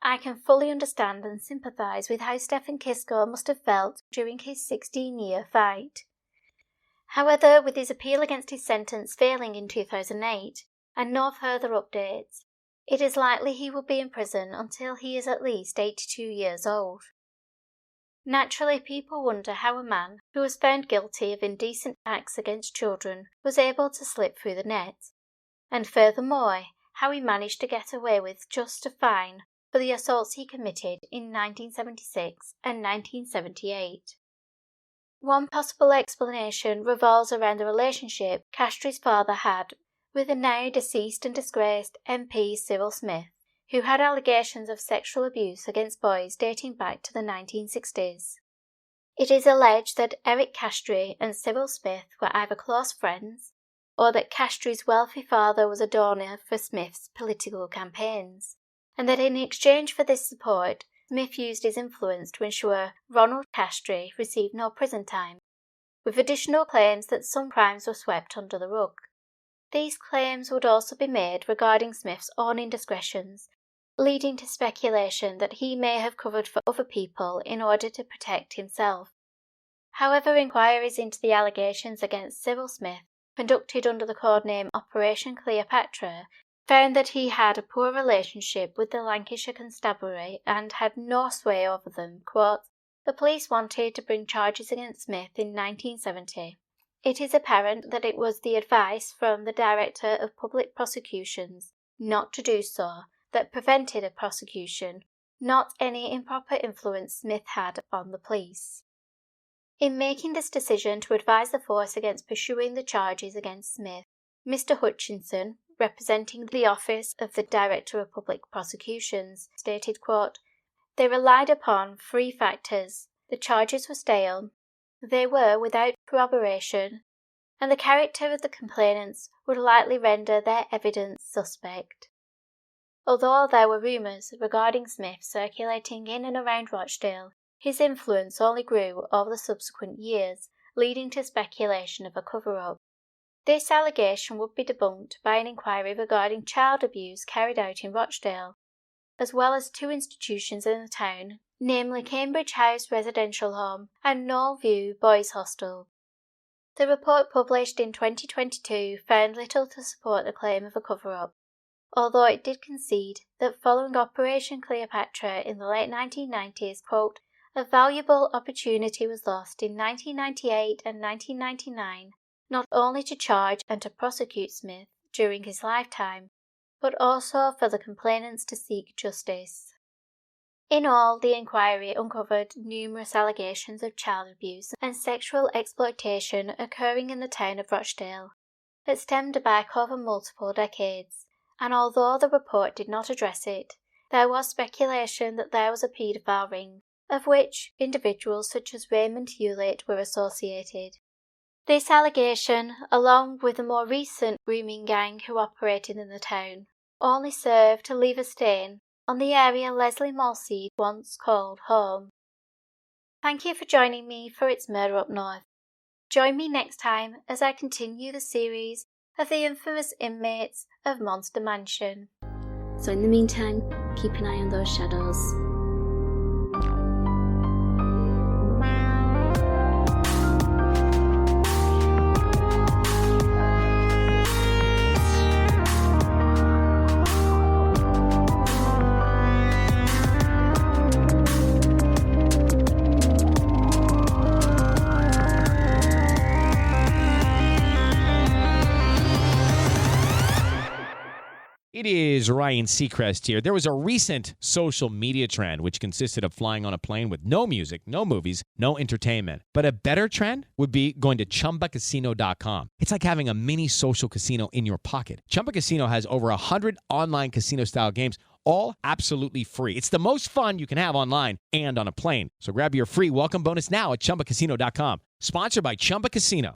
I can fully understand and sympathise with how Stefan Kiszko must have felt during his 16-year fight." However, with his appeal against his sentence failing in 2008 and no further updates, it is likely he will be in prison until he is at least 82 years old. Naturally, people wonder how a man who was found guilty of indecent acts against children was able to slip through the net, and furthermore, how he managed to get away with just a fine for the assaults he committed in 1976 and 1978. One possible explanation revolves around the relationship Castree's father had with the now deceased and disgraced MP Cyril Smith, who had allegations of sexual abuse against boys dating back to the 1960s. It is alleged that Eric Castree and Cyril Smith were either close friends, or that Castree's wealthy father was a donor for Smith's political campaigns, and that in exchange for this support, Smith used his influence to ensure Ronald Castree received no prison time, with additional claims that some crimes were swept under the rug. These claims would also be made regarding Smith's own indiscretions, leading to speculation that he may have covered for other people in order to protect himself. However, inquiries into the allegations against Cyril Smith, conducted under the codename Operation Cleopatra, found that he had a poor relationship with the Lancashire Constabulary and had no sway over them. Quote, "The police wanted to bring charges against Smith in 1970. It is apparent that it was the advice from the Director of Public Prosecutions not to do so that prevented a prosecution, not any improper influence Smith had on the police." In making this decision to advise the force against pursuing the charges against Smith, Mr. Hutchinson, representing the office of the Director of Public Prosecutions, stated, quote, "They relied upon 3 factors. The charges were stale, they were without corroboration, and the character of the complainants would likely render their evidence suspect." Although there were rumours regarding Smith circulating in and around Rochdale, his influence only grew over the subsequent years, leading to speculation of a cover-up. This allegation would be debunked by an inquiry regarding child abuse carried out in Rochdale, as well as 2 institutions in the town, namely Cambridge House Residential Home and Knoll View Boys Hostel. The report published in 2022 found little to support the claim of a cover-up, although it did concede that following Operation Cleopatra in the late 1990s, quote, "A valuable opportunity was lost in 1998 and 1999 not only to charge and to prosecute Smith during his lifetime, but also for the complainants to seek justice." In all, the inquiry uncovered numerous allegations of child abuse and sexual exploitation occurring in the town of Rochdale that stemmed back over multiple decades, and although the report did not address it, there was speculation that there was a paedophile ring, of which individuals such as Raymond Hewlett were associated. This allegation, along with the more recent grooming gang who operated in the town, only served to leave a stain on the area Lesley Molseed once called home. Thank you for joining me for It's Murder Up North. Join me next time as I continue the series of the infamous inmates of Monster Mansion. So in the meantime, keep an eye on those shadows. It is Ryan Seacrest here. There was a recent social media trend which consisted of flying on a plane with no music, no movies, no entertainment. But a better trend would be going to ChumbaCasino.com. It's like having a mini social casino in your pocket. Chumba Casino has over 100 online casino-style games, all absolutely free. It's the most fun you can have online and on a plane. So grab your free welcome bonus now at ChumbaCasino.com. Sponsored by Chumba Casino.